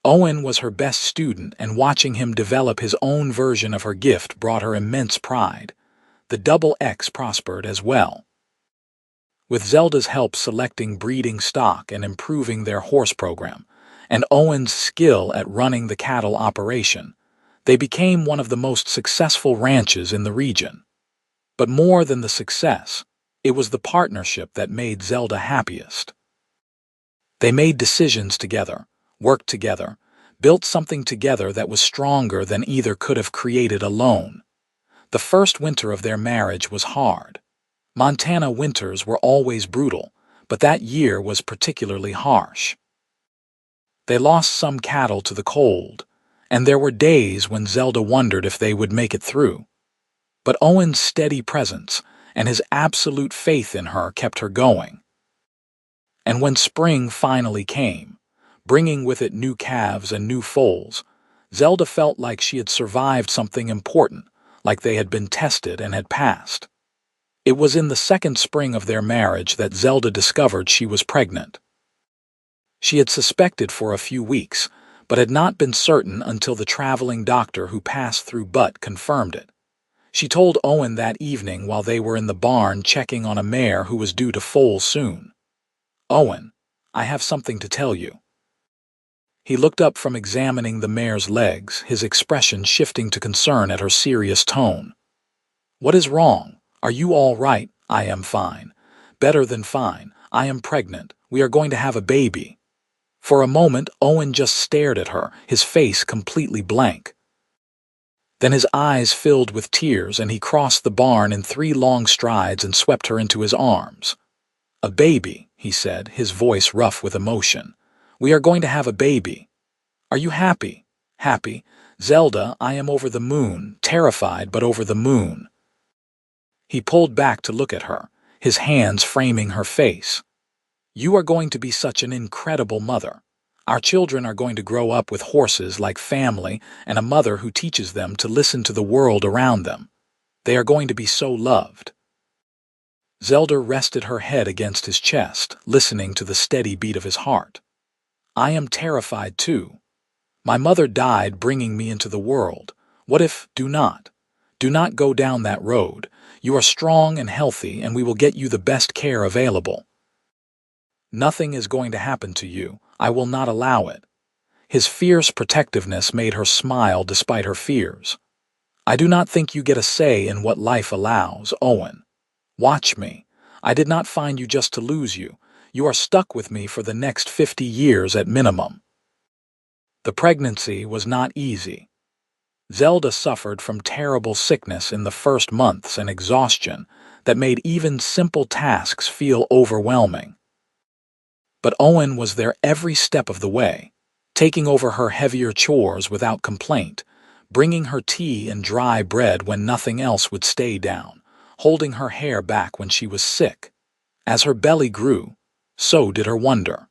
Owen was her best student, and watching him develop his own version of her gift brought her immense pride. The Double X prospered as well, with Zelda's help selecting breeding stock and improving their horse program, and Owen's skill at running the cattle operation. They became one of the most successful ranches in the region. But more than the success, it was the partnership that made Zelda happiest. They made decisions together, worked together, built something together that was stronger than either could have created alone. The first winter of their marriage was hard. Montana winters were always brutal, but that year was particularly harsh. They lost some cattle to the cold, and there were days when Zelda wondered if they would make it through. But Owen's steady presence and his absolute faith in her kept her going. And when spring finally came, bringing with it new calves and new foals, Zelda felt like she had survived something important, like they had been tested and had passed. It was in the second spring of their marriage that Zelda discovered she was pregnant. She had suspected for a few weeks, but had not been certain until the traveling doctor who passed through Butt confirmed it. She told Owen that evening while they were in the barn checking on a mare who was due to foal soon. "Owen, I have something to tell you." He looked up from examining the mare's legs, his expression shifting to concern at her serious tone. "What is wrong? Are you all right?" "I am fine. Better than fine. I am pregnant. We are going to have a baby." For a moment, Owen just stared at her, his face completely blank. Then his eyes filled with tears and he crossed the barn in 3 long strides and swept her into his arms. "A baby," he said, his voice rough with emotion. "We are going to have a baby. Are you happy?" "Happy? Zelda, I am over the moon, terrified but over the moon." He pulled back to look at her, his hands framing her face. "You are going to be such an incredible mother. Our children are going to grow up with horses like family and a mother who teaches them to listen to the world around them. They are going to be so loved." Zelda rested her head against his chest, listening to the steady beat of his heart. "I am terrified too. My mother died bringing me into the world. What if, do not go down that road. You are strong and healthy and we will get you the best care available. Nothing is going to happen to you. I will not allow it." His fierce protectiveness made her smile despite her fears. "I do not think you get a say in what life allows, Owen. Watch me. I did not find you just to lose you. You are stuck with me for the next 50 years at minimum." The pregnancy was not easy. Zelda suffered from terrible sickness in the first months and exhaustion that made even simple tasks feel overwhelming. But Owen was there every step of the way, taking over her heavier chores without complaint, bringing her tea and dry bread when nothing else would stay down, holding her hair back when she was sick. As her belly grew, so did her wonder.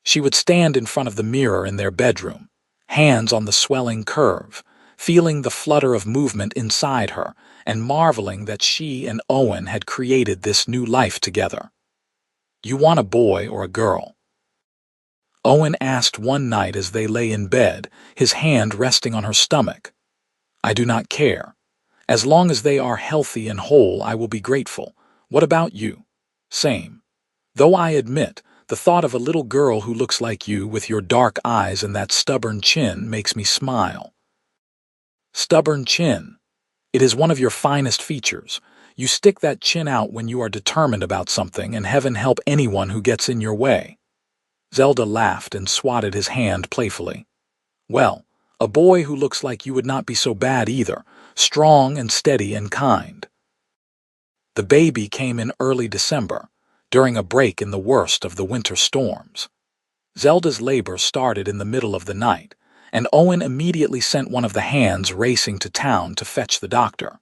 She would stand in front of the mirror in their bedroom, hands on the swelling curve, feeling the flutter of movement inside her and marveling that she and Owen had created this new life together. "You want a boy or a girl?" Owen asked one night as they lay in bed, his hand resting on her stomach. "I do not care. As long as they are healthy and whole, I will be grateful. What about you?" "Same. Though I admit, the thought of a little girl who looks like you with your dark eyes and that stubborn chin makes me smile." "Stubborn chin. It is one of your finest features. You stick that chin out when you are determined about something, and heaven help anyone who gets in your way." Zelda laughed and swatted his hand playfully. "Well, a boy who looks like you would not be so bad either, strong and steady and kind." The baby came in early December, during a break in the worst of the winter storms. Zelda's labor started in the middle of the night, and Owen immediately sent one of the hands racing to town to fetch the doctor.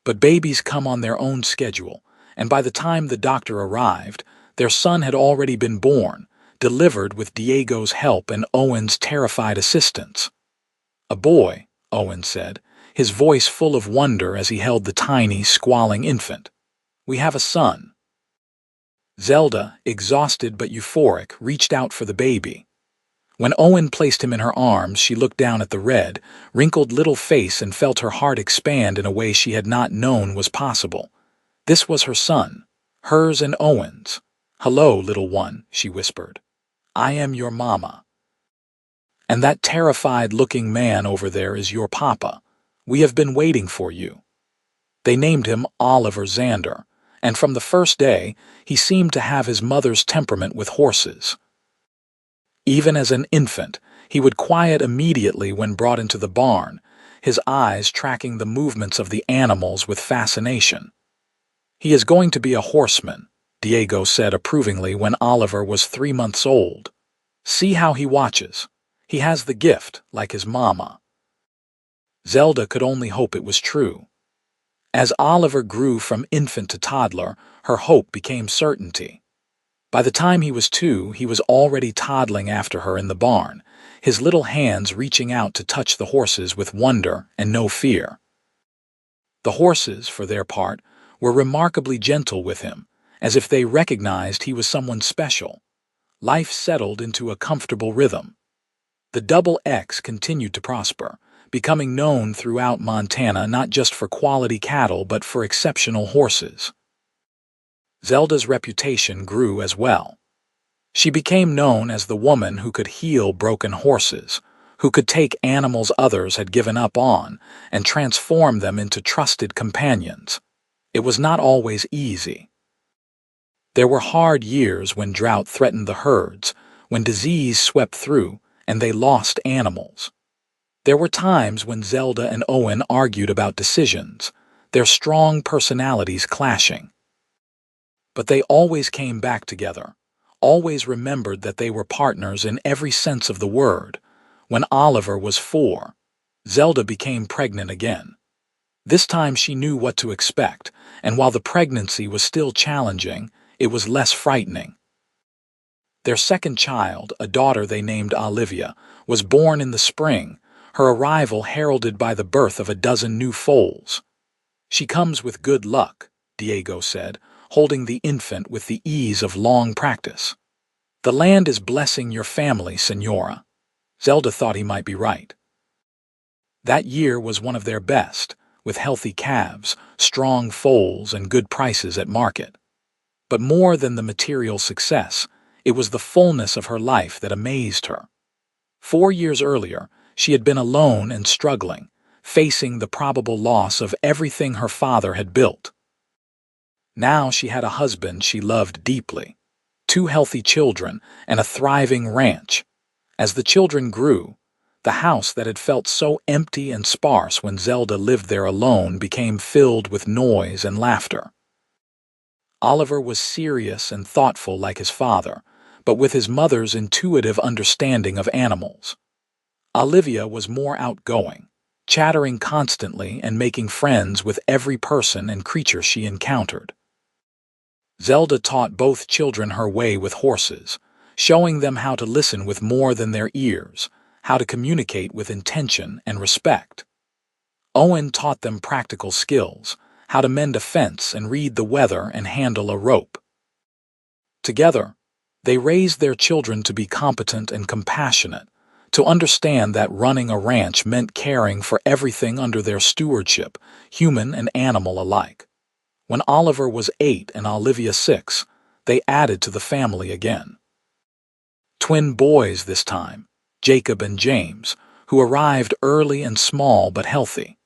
But babies come on their own schedule, and by the time the doctor arrived, their son had already been born, delivered with Diego's help and Owen's terrified assistance. "A boy," Owen said, his voice full of wonder as he held the tiny, squalling infant. "We have a son." Zelda, exhausted but euphoric, reached out for the baby. When Owen placed him in her arms, she looked down at the red, wrinkled little face and felt her heart expand in a way she had not known was possible. This was her son, hers and Owen's. "Hello, little one," she whispered. "I am your mama. And that terrified-looking man over there is your papa. We have been waiting for you." They named him Oliver Xander, and from the first day, he seemed to have his mother's temperament with horses. Even as an infant, he would quiet immediately when brought into the barn, his eyes tracking the movements of the animals with fascination. "He is going to be a horseman," Diego said approvingly when Oliver was 3 months old. "See how he watches. He has the gift, like his mama." Zelda could only hope it was true. As Oliver grew from infant to toddler, her hope became certainty. By the time he was 2, he was already toddling after her in the barn, his little hands reaching out to touch the horses with wonder and no fear. The horses, for their part, were remarkably gentle with him, as if they recognized he was someone special. Life settled into a comfortable rhythm. The Double X continued to prosper, becoming known throughout Montana not just for quality cattle but for exceptional horses. Zelda's reputation grew as well. She became known as the woman who could heal broken horses, who could take animals others had given up on and transform them into trusted companions. It was not always easy. There were hard years when drought threatened the herds, when disease swept through, and they lost animals. There were times when Zelda and Owen argued about decisions, their strong personalities clashing. But they always came back together, always remembered that they were partners in every sense of the word. When Oliver was 4, Zelda became pregnant again. This time she knew what to expect, and while the pregnancy was still challenging, it was less frightening. Their second child, a daughter they named Olivia, was born in the spring, her arrival heralded by the birth of a dozen new foals. "She comes with good luck," Diego said, holding the infant with the ease of long practice. "The land is blessing your family, Senora." Zelda thought he might be right. That year was one of their best, with healthy calves, strong foals, and good prices at market. But more than the material success, it was the fullness of her life that amazed her. 4 years earlier, she had been alone and struggling, facing the probable loss of everything her father had built. Now she had a husband she loved deeply, 2 healthy children, and a thriving ranch. As the children grew, the house that had felt so empty and sparse when Zelda lived there alone became filled with noise and laughter. Oliver was serious and thoughtful like his father, but with his mother's intuitive understanding of animals. Olivia was more outgoing, chattering constantly and making friends with every person and creature she encountered. Zelda taught both children her way with horses, showing them how to listen with more than their ears, how to communicate with intention and respect. Owen taught them practical skills, how to mend a fence and read the weather and handle a rope. Together, they raised their children to be competent and compassionate, to understand that running a ranch meant caring for everything under their stewardship, human and animal alike. When Oliver was 8 and Olivia 6, they added to the family again. Twin boys this time, Jacob and James, who arrived early and small but healthy.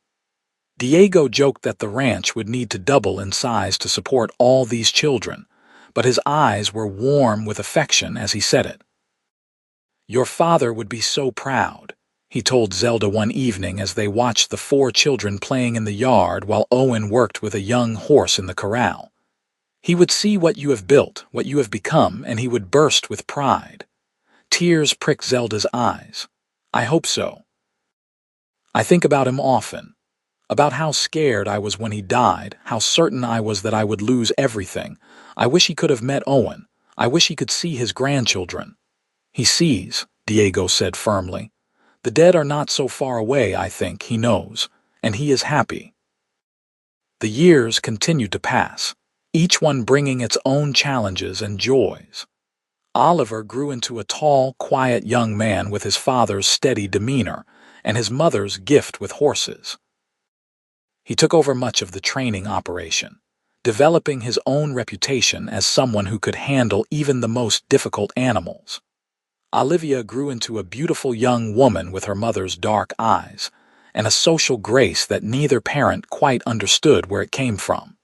Diego joked that the ranch would need to double in size to support all these children, but his eyes were warm with affection as he said it. "Your father would be so proud," he told Zelda one evening as they watched the 4 children playing in the yard while Owen worked with a young horse in the corral. "He would see what you have built, what you have become, and he would burst with pride." Tears pricked Zelda's eyes. "I hope so. I think about him often. About how scared I was when he died, how certain I was that I would lose everything. I wish he could have met Owen. I wish he could see his grandchildren." "He sees," Diego said firmly. "The dead are not so far away, I think, he knows, and he is happy." The years continued to pass, each one bringing its own challenges and joys. Oliver grew into a tall, quiet young man with his father's steady demeanor and his mother's gift with horses. He took over much of the training operation, developing his own reputation as someone who could handle even the most difficult animals. Olivia grew into a beautiful young woman with her mother's dark eyes and a social grace that neither parent quite understood where it came from.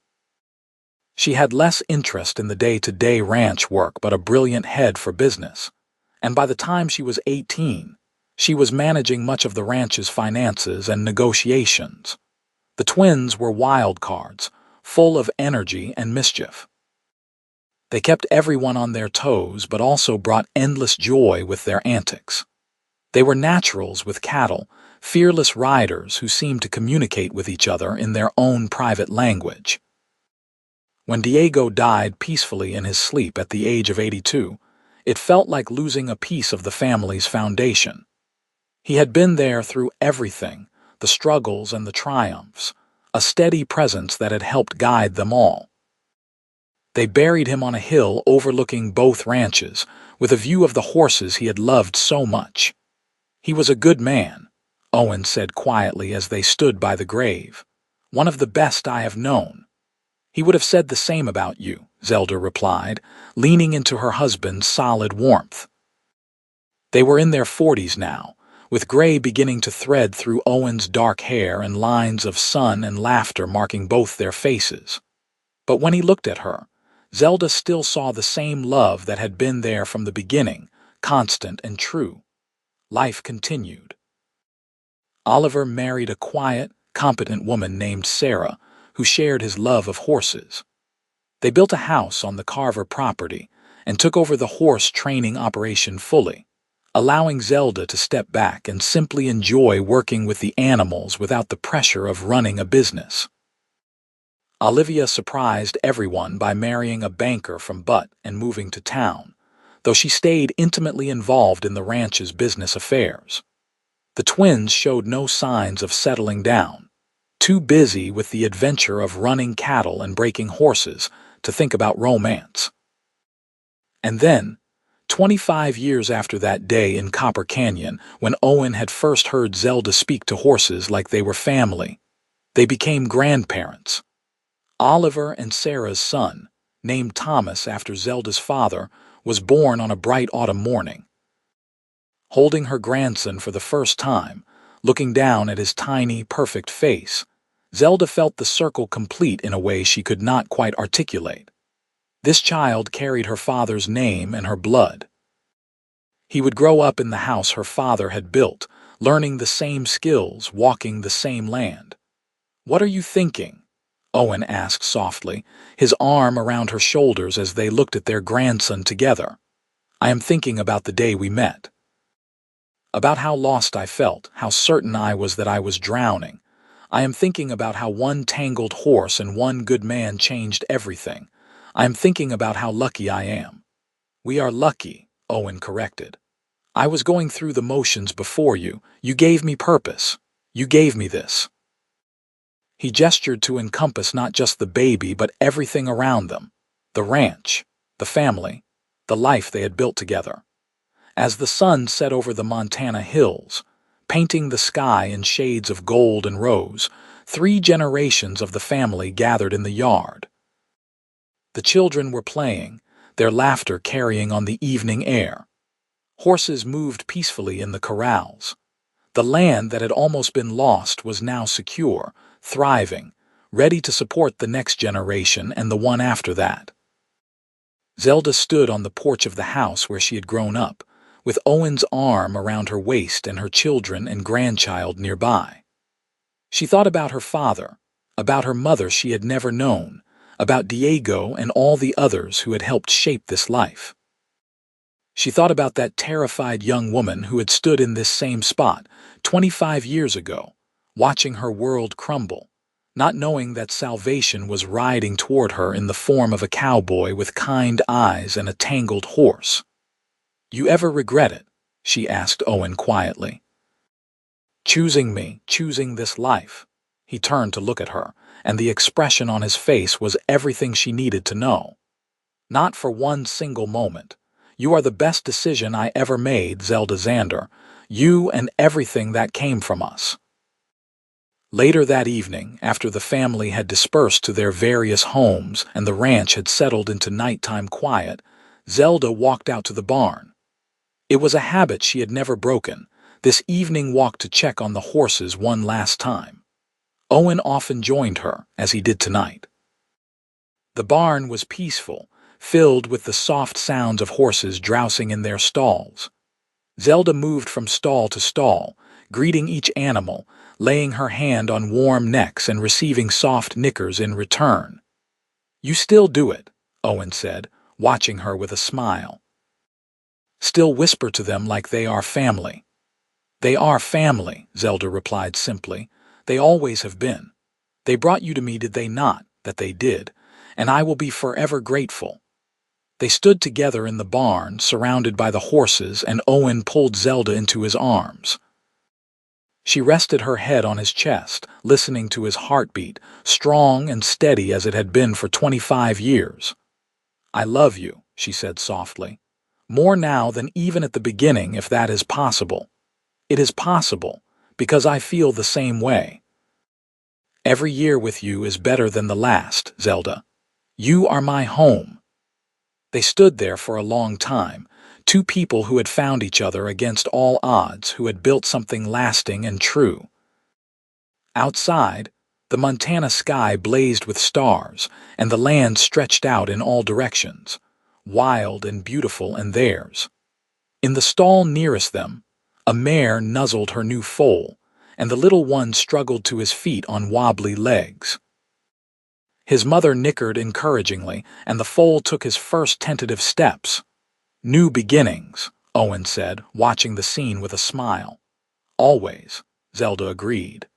She had less interest in the day-to-day ranch work but a brilliant head for business, and by the time she was 18, she was managing much of the ranch's finances and negotiations. The twins were wild cards, full of energy and mischief. They kept everyone on their toes but also brought endless joy with their antics. They were naturals with cattle, fearless riders who seemed to communicate with each other in their own private language. When Diego died peacefully in his sleep at the age of 82, it felt like losing a piece of the family's foundation. He had been there through everything, the struggles and the triumphs, a steady presence that had helped guide them all. They buried him on a hill overlooking both ranches, with a view of the horses he had loved so much. "He was a good man," Owen said quietly as they stood by the grave. "One of the best I have known." "He would have said the same about you," Zelda replied, leaning into her husband's solid warmth. They were in their 40s now, with gray beginning to thread through Owen's dark hair and lines of sun and laughter marking both their faces. But when he looked at her, Zelda still saw the same love that had been there from the beginning, constant and true. Life continued. Oliver married a quiet, competent woman named Sarah, who shared his love of horses. They built a house on the Carver property and took over the horse training operation fully, allowing Zelda to step back and simply enjoy working with the animals without the pressure of running a business. Olivia surprised everyone by marrying a banker from Butte and moving to town, though she stayed intimately involved in the ranch's business affairs. The twins showed no signs of settling down, too busy with the adventure of running cattle and breaking horses to think about romance. And then, 25 years after that day in Copper Canyon, when Owen had first heard Zelda speak to horses like they were family, they became grandparents. Oliver and Sarah's son, named Thomas after Zelda's father, was born on a bright autumn morning. Holding her grandson for the first time, looking down at his tiny, perfect face, Zelda felt the circle complete in a way she could not quite articulate. This child carried her father's name and her blood. He would grow up in the house her father had built, learning the same skills, walking the same land. "What are you thinking?" Owen asked softly, his arm around her shoulders as they looked at their grandson together. "I am thinking about the day we met. About how lost I felt, how certain I was that I was drowning. I am thinking about how one tangled horse and one good man changed everything. I am thinking about how lucky I am." "We are lucky," Owen corrected. "I was going through the motions before you. You gave me purpose. You gave me this." He gestured to encompass not just the baby but everything around them, the ranch, the family, the life they had built together. As the sun set over the Montana hills, painting the sky in shades of gold and rose, 3 generations of the family gathered in the yard. The children were playing, their laughter carrying on the evening air. Horses moved peacefully in the corrals. The land that had almost been lost was now secure, thriving, ready to support the next generation and the one after that. Zelda stood on the porch of the house where she had grown up, with Owen's arm around her waist and her children and grandchild nearby. She thought about her father, about her mother she had never known, about Diego and all the others who had helped shape this life. She thought about that terrified young woman who had stood in this same spot 25 years ago, watching her world crumble, not knowing that salvation was riding toward her in the form of a cowboy with kind eyes and a tangled horse. "You ever regret it?" she asked Owen quietly. "Choosing me, choosing this life." He turned to look at her, and the expression on his face was everything she needed to know. "Not for one single moment. You are the best decision I ever made, Zelda Zander. You and everything that came from us." Later that evening, after the family had dispersed to their various homes and the ranch had settled into nighttime quiet, Zelda walked out to the barn. It was a habit she had never broken, this evening walk to check on the horses one last time. Owen often joined her, as he did tonight. The barn was peaceful, filled with the soft sounds of horses drowsing in their stalls. Zelda moved from stall to stall, greeting each animal, laying her hand on warm necks and receiving soft nickers in return. "You still do it," Owen said, watching her with a smile. "Still whisper to them like they are family." "They are family," Zelda replied simply. "They always have been. They brought you to me, did they not? That they did, and I will be forever grateful." They stood together in the barn, surrounded by the horses, and Owen pulled Zelda into his arms. She rested her head on his chest, listening to his heartbeat, strong and steady as it had been for 25 years. "I love you," she said softly. "More now than even at the beginning, if that is possible. It is possible, because I feel the same way. Every year with you is better than the last, Zelda. You are my home. They stood there for a long time, two people who had found each other against all odds, who had built something lasting and true. Outside, the Montana sky blazed with stars, and the land stretched out in all directions, wild and beautiful and theirs. In the stall nearest them, a mare nuzzled her new foal, and the little one struggled to his feet on wobbly legs. His mother nickered encouragingly, and the foal took his first tentative steps. New beginnings, Owen said, watching the scene with a smile. Always, Zelda agreed.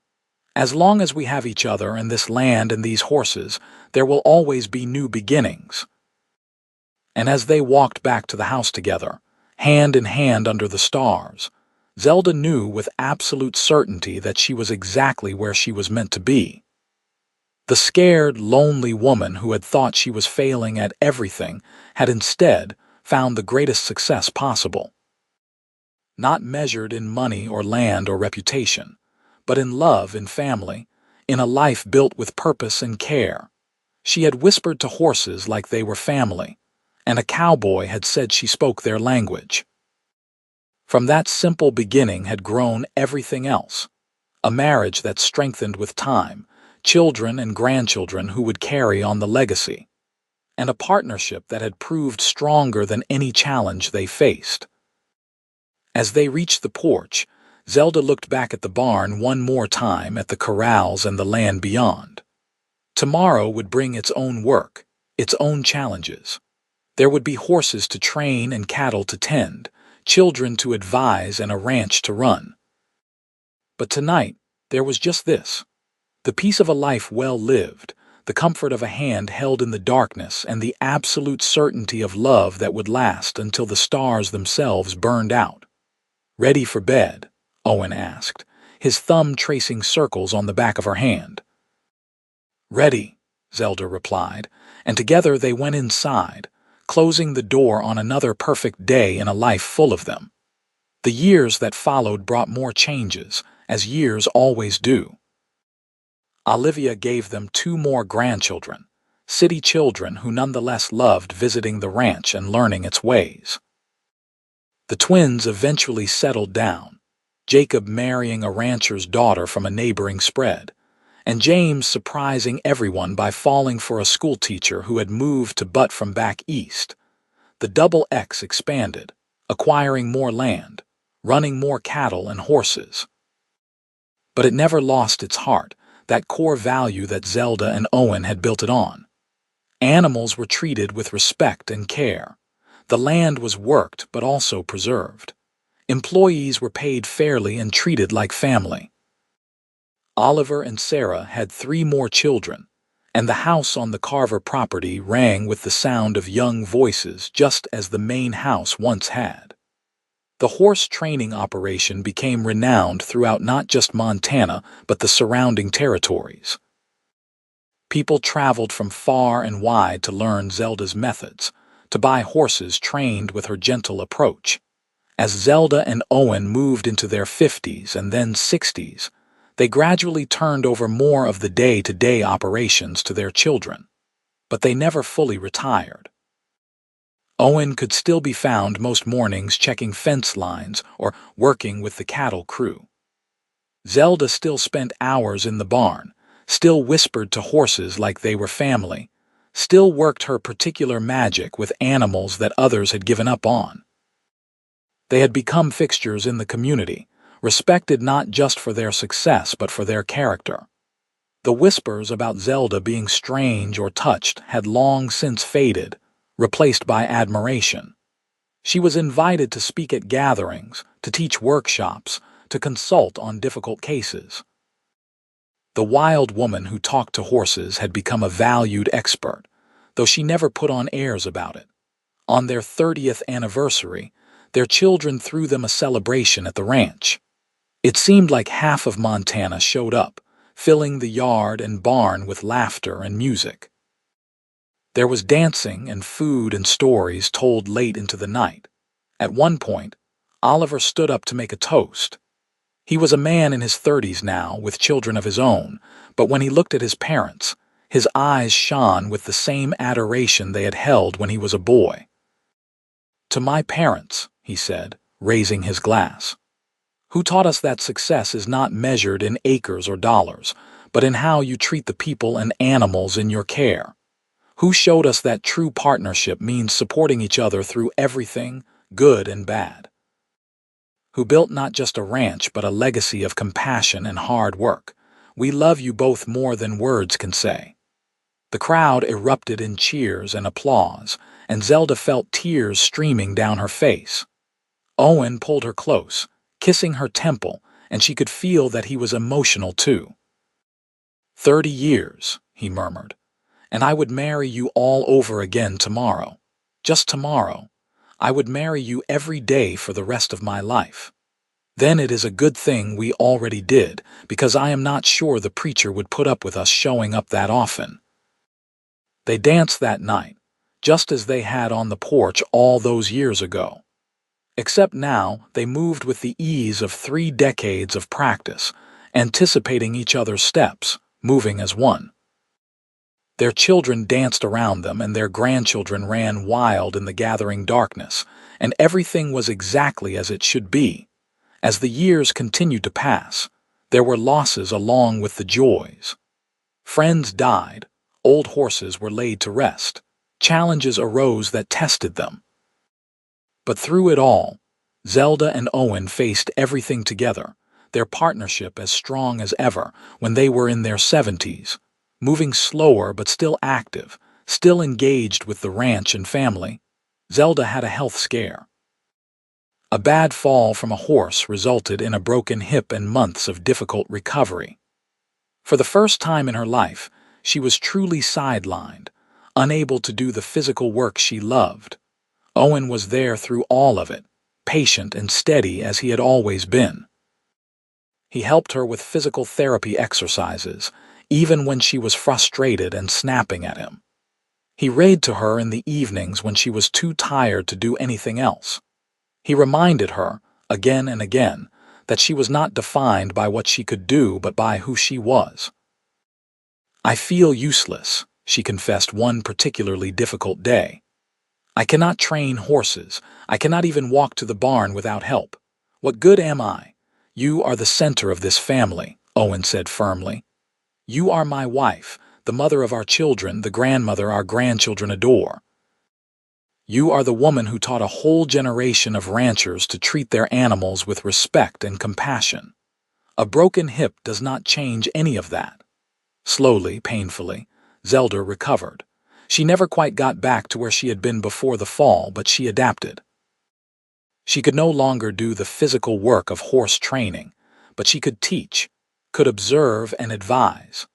As long as we have each other and this land and these horses, there will always be new beginnings. And as they walked back to the house together, hand in hand under the stars, Zelda knew with absolute certainty that she was exactly where she was meant to be. The scared, lonely woman who had thought she was failing at everything had instead found the greatest success possible. Not measured in money or land or reputation, but in love and family, in a life built with purpose and care. She had whispered to horses like they were family, and a cowboy had said she spoke their language. From that simple beginning had grown everything else, a marriage that strengthened with time, children and grandchildren who would carry on the legacy, and a partnership that had proved stronger than any challenge they faced. As they reached the porch, Zelda looked back at the barn one more time, at the corrals and the land beyond. Tomorrow would bring its own work, its own challenges. There would be horses to train and cattle to tend, children to advise and a ranch to run. But tonight, there was just this: the peace of a life well lived, the comfort of a hand held in the darkness, and the absolute certainty of love that would last until the stars themselves burned out. "Ready for bed?" Owen asked, his thumb tracing circles on the back of her hand. "Ready," Zelda replied, and together they went inside, closing the door on another perfect day in a life full of them. The years that followed brought more changes, as years always do. Olivia gave them two more grandchildren, city children who nonetheless loved visiting the ranch and learning its ways. The twins eventually settled down, Jacob marrying a rancher's daughter from a neighboring spread, and James surprising everyone by falling for a schoolteacher who had moved to Butte from back east. The Double X expanded, acquiring more land, running more cattle and horses. But it never lost its heart, that core value that Zelda and Owen had built it on. Animals were treated with respect and care. The land was worked but also preserved. Employees were paid fairly and treated like family. Oliver and Sarah had 3 more children, and the house on the Carver property rang with the sound of young voices just as the main house once had. The horse training operation became renowned throughout not just Montana but the surrounding territories. People traveled from far and wide to learn Zelda's methods, to buy horses trained with her gentle approach. As Zelda and Owen moved into their 50s and then 60s, they gradually turned over more of the day-to-day operations to their children. But they never fully retired. Owen could still be found most mornings checking fence lines or working with the cattle crew. Zelda still spent hours in the barn, still whispered to horses like they were family, still worked her particular magic with animals that others had given up on. They had become fixtures in the community, respected not just for their success but for their character. The whispers about Zelda being strange or touched had long since faded, replaced by admiration. She was invited to speak at gatherings, to teach workshops, to consult on difficult cases. The wild woman who talked to horses had become a valued expert, though she never put on airs about it. On their 30th anniversary, their children threw them a celebration at the ranch. It seemed like half of Montana showed up, filling the yard and barn with laughter and music. There was dancing and food and stories told late into the night. At one point, Oliver stood up to make a toast. He was a man in his 30s now, with children of his own, but when he looked at his parents, his eyes shone with the same adoration they had held when he was a boy. "To my parents," he said, raising his glass, "who taught us that success is not measured in acres or dollars, but in how you treat the people and animals in your care. Who showed us that true partnership means supporting each other through everything, good and bad. Who built not just a ranch but a legacy of compassion and hard work. We love you both more than words can say." The crowd erupted in cheers and applause, and Zelda felt tears streaming down her face. Owen pulled her close, kissing her temple, and she could feel that he was emotional too. "30 years," he murmured, "and I would marry you all over again tomorrow. Just tomorrow. I would marry you every day for the rest of my life. Then it is a good thing we already did, because I am not sure the preacher would put up with us showing up that often." They danced that night, just as they had on the porch all those years ago. Except now they moved with the ease of 3 decades of practice, anticipating each other's steps, moving as one. Their children danced around them and their grandchildren ran wild in the gathering darkness, and everything was exactly as it should be. As the years continued to pass, there were losses along with the joys. Friends died, old horses were laid to rest, challenges arose that tested them. But through it all, Zelda and Owen faced everything together, their partnership as strong as ever when they were in their 70s, moving slower but still active, still engaged with the ranch and family. Zelda had a health scare. A bad fall from a horse resulted in a broken hip and months of difficult recovery. For the first time in her life, she was truly sidelined, unable to do the physical work she loved. Owen was there through all of it, patient and steady as he had always been. He helped her with physical therapy exercises, even when she was frustrated and snapping at him. He read to her in the evenings when she was too tired to do anything else. He reminded her, again and again, that she was not defined by what she could do but by who she was. "I feel useless," she confessed one particularly difficult day. "I cannot train horses. I cannot even walk to the barn without help. What good am I?" "You are the center of this family," Owen said firmly. "You are my wife, the mother of our children, the grandmother our grandchildren adore. You are the woman who taught a whole generation of ranchers to treat their animals with respect and compassion. A broken hip does not change any of that." Slowly, painfully, Zelda recovered. She never quite got back to where she had been before the fall, but she adapted. She could no longer do the physical work of horse training, but she could teach, could observe and advise.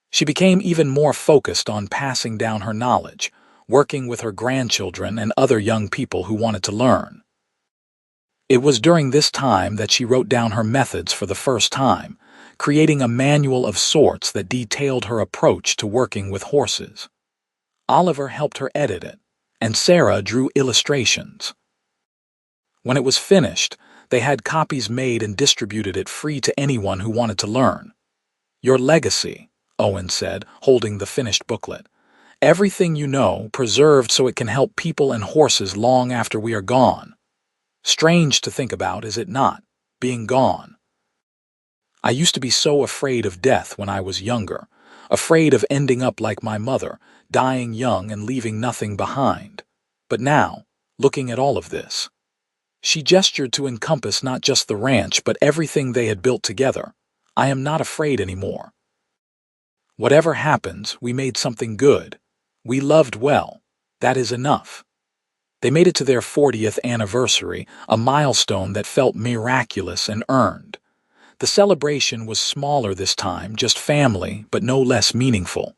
She became even more focused on passing down her knowledge, working with her grandchildren and other young people who wanted to learn. It was during this time that she wrote down her methods for the first time, creating a manual of sorts that detailed her approach to working with horses. Oliver helped her edit it, and Sarah drew illustrations. When it was finished, they had copies made and distributed it free to anyone who wanted to learn. "Your legacy," Owen said, holding the finished booklet. "Everything you know, preserved so it can help people and horses long after we are gone. Strange to think about, is it not, being gone? I used to be so afraid of death when I was younger, afraid of ending up like my mother, dying young and leaving nothing behind. But now, looking at all of this," she gestured to encompass not just the ranch but everything they had built together, "I am not afraid anymore. Whatever happens, we made something good. We loved well. That is enough." They made it to their 40th anniversary, a milestone that felt miraculous and earned. The celebration was smaller this time, just family, but no less meaningful.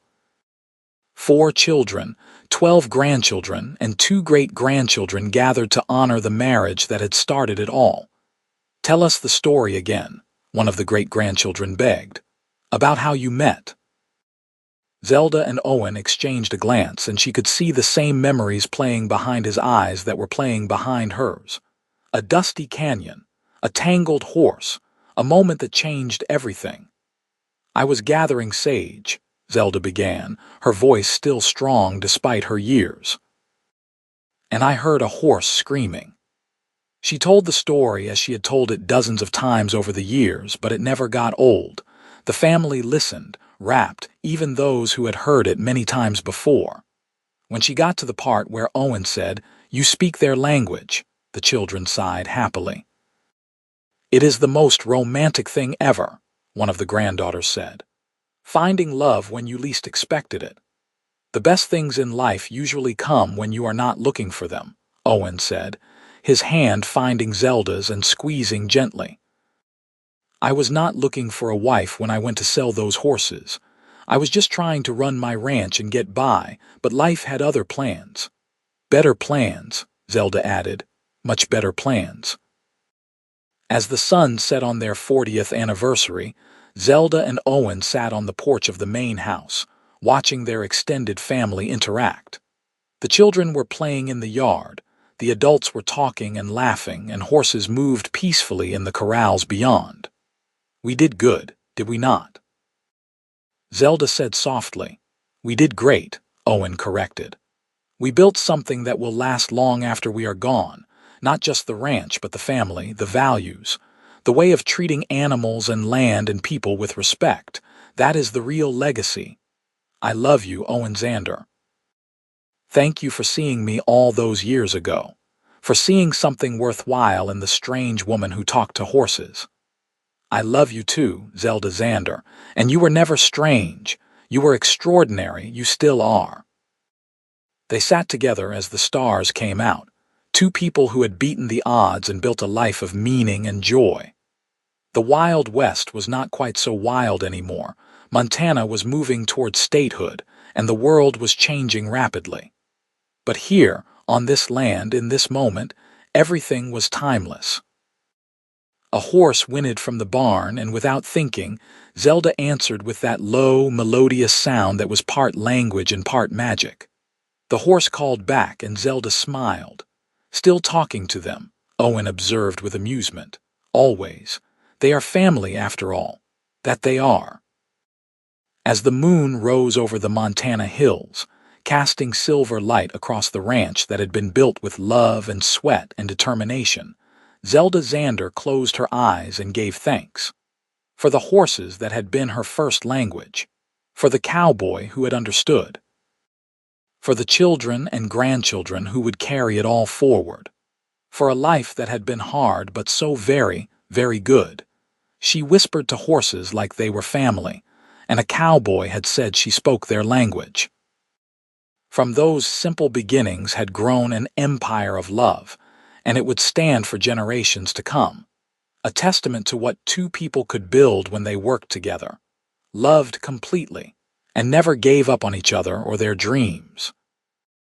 4 children, 12 grandchildren, and 2 great-grandchildren gathered to honor the marriage that had started it all. "Tell us the story again," one of the great-grandchildren begged. "About how you met." Zelda and Owen exchanged a glance, and she could see the same memories playing behind his eyes that were playing behind hers. A dusty canyon, a tangled horse, a moment that changed everything. I was gathering sage, Zelda began, her voice still strong despite her years. And I heard a horse screaming. She told the story as she had told it dozens of times over the years, but it never got old. The family listened, rapt, even those who had heard it many times before. When she got to the part where Owen said, "You speak their language," the children sighed happily. "It is the most romantic thing ever," one of the granddaughters said. "Finding love when you least expected it. The best things in life usually come when you are not looking for them," Owen said, his hand finding Zelda's and squeezing gently. "I was not looking for a wife when I went to sell those horses. I was just trying to run my ranch and get by, but life had other plans." "Better plans," Zelda added. "Much better plans." As the sun set on their 40th anniversary, Zelda and Owen sat on the porch of the main house, watching their extended family interact. The children were playing in the yard, the adults were talking and laughing, and horses moved peacefully in the corrals beyond. "We did good, did we not?" Zelda said softly. "We did great," Owen corrected. "We built something that will last long after we are gone, not just the ranch, but the family, the values, the way of treating animals and land and people with respect. That is the real legacy. I love you, Owen Zander. Thank you for seeing me all those years ago, for seeing something worthwhile in the strange woman who talked to horses. I love you too, Zelda Zander, and you were never strange. You were extraordinary, you still are." They sat together as the stars came out, two people who had beaten the odds and built a life of meaning and joy. The Wild West was not quite so wild anymore. Montana was moving toward statehood, and the world was changing rapidly. But here, on this land, in this moment, everything was timeless. A horse whinnied from the barn, and without thinking, Zelda answered with that low, melodious sound that was part language and part magic. The horse called back, and Zelda smiled. "Still talking to them," Owen observed with amusement. "Always. They are family, after all. That they are." As the moon rose over the Montana hills, casting silver light across the ranch that had been built with love and sweat and determination, Zelda Zander closed her eyes and gave thanks. For the horses that had been her first language. For the cowboy who had understood. For the children and grandchildren who would carry it all forward. For a life that had been hard but so very, very good. She whispered to horses like they were family, and a cowboy had said she spoke their language. From those simple beginnings had grown an empire of love, and it would stand for generations to come. A testament to what two people could build when they worked together, loved completely, and never gave up on each other or their dreams.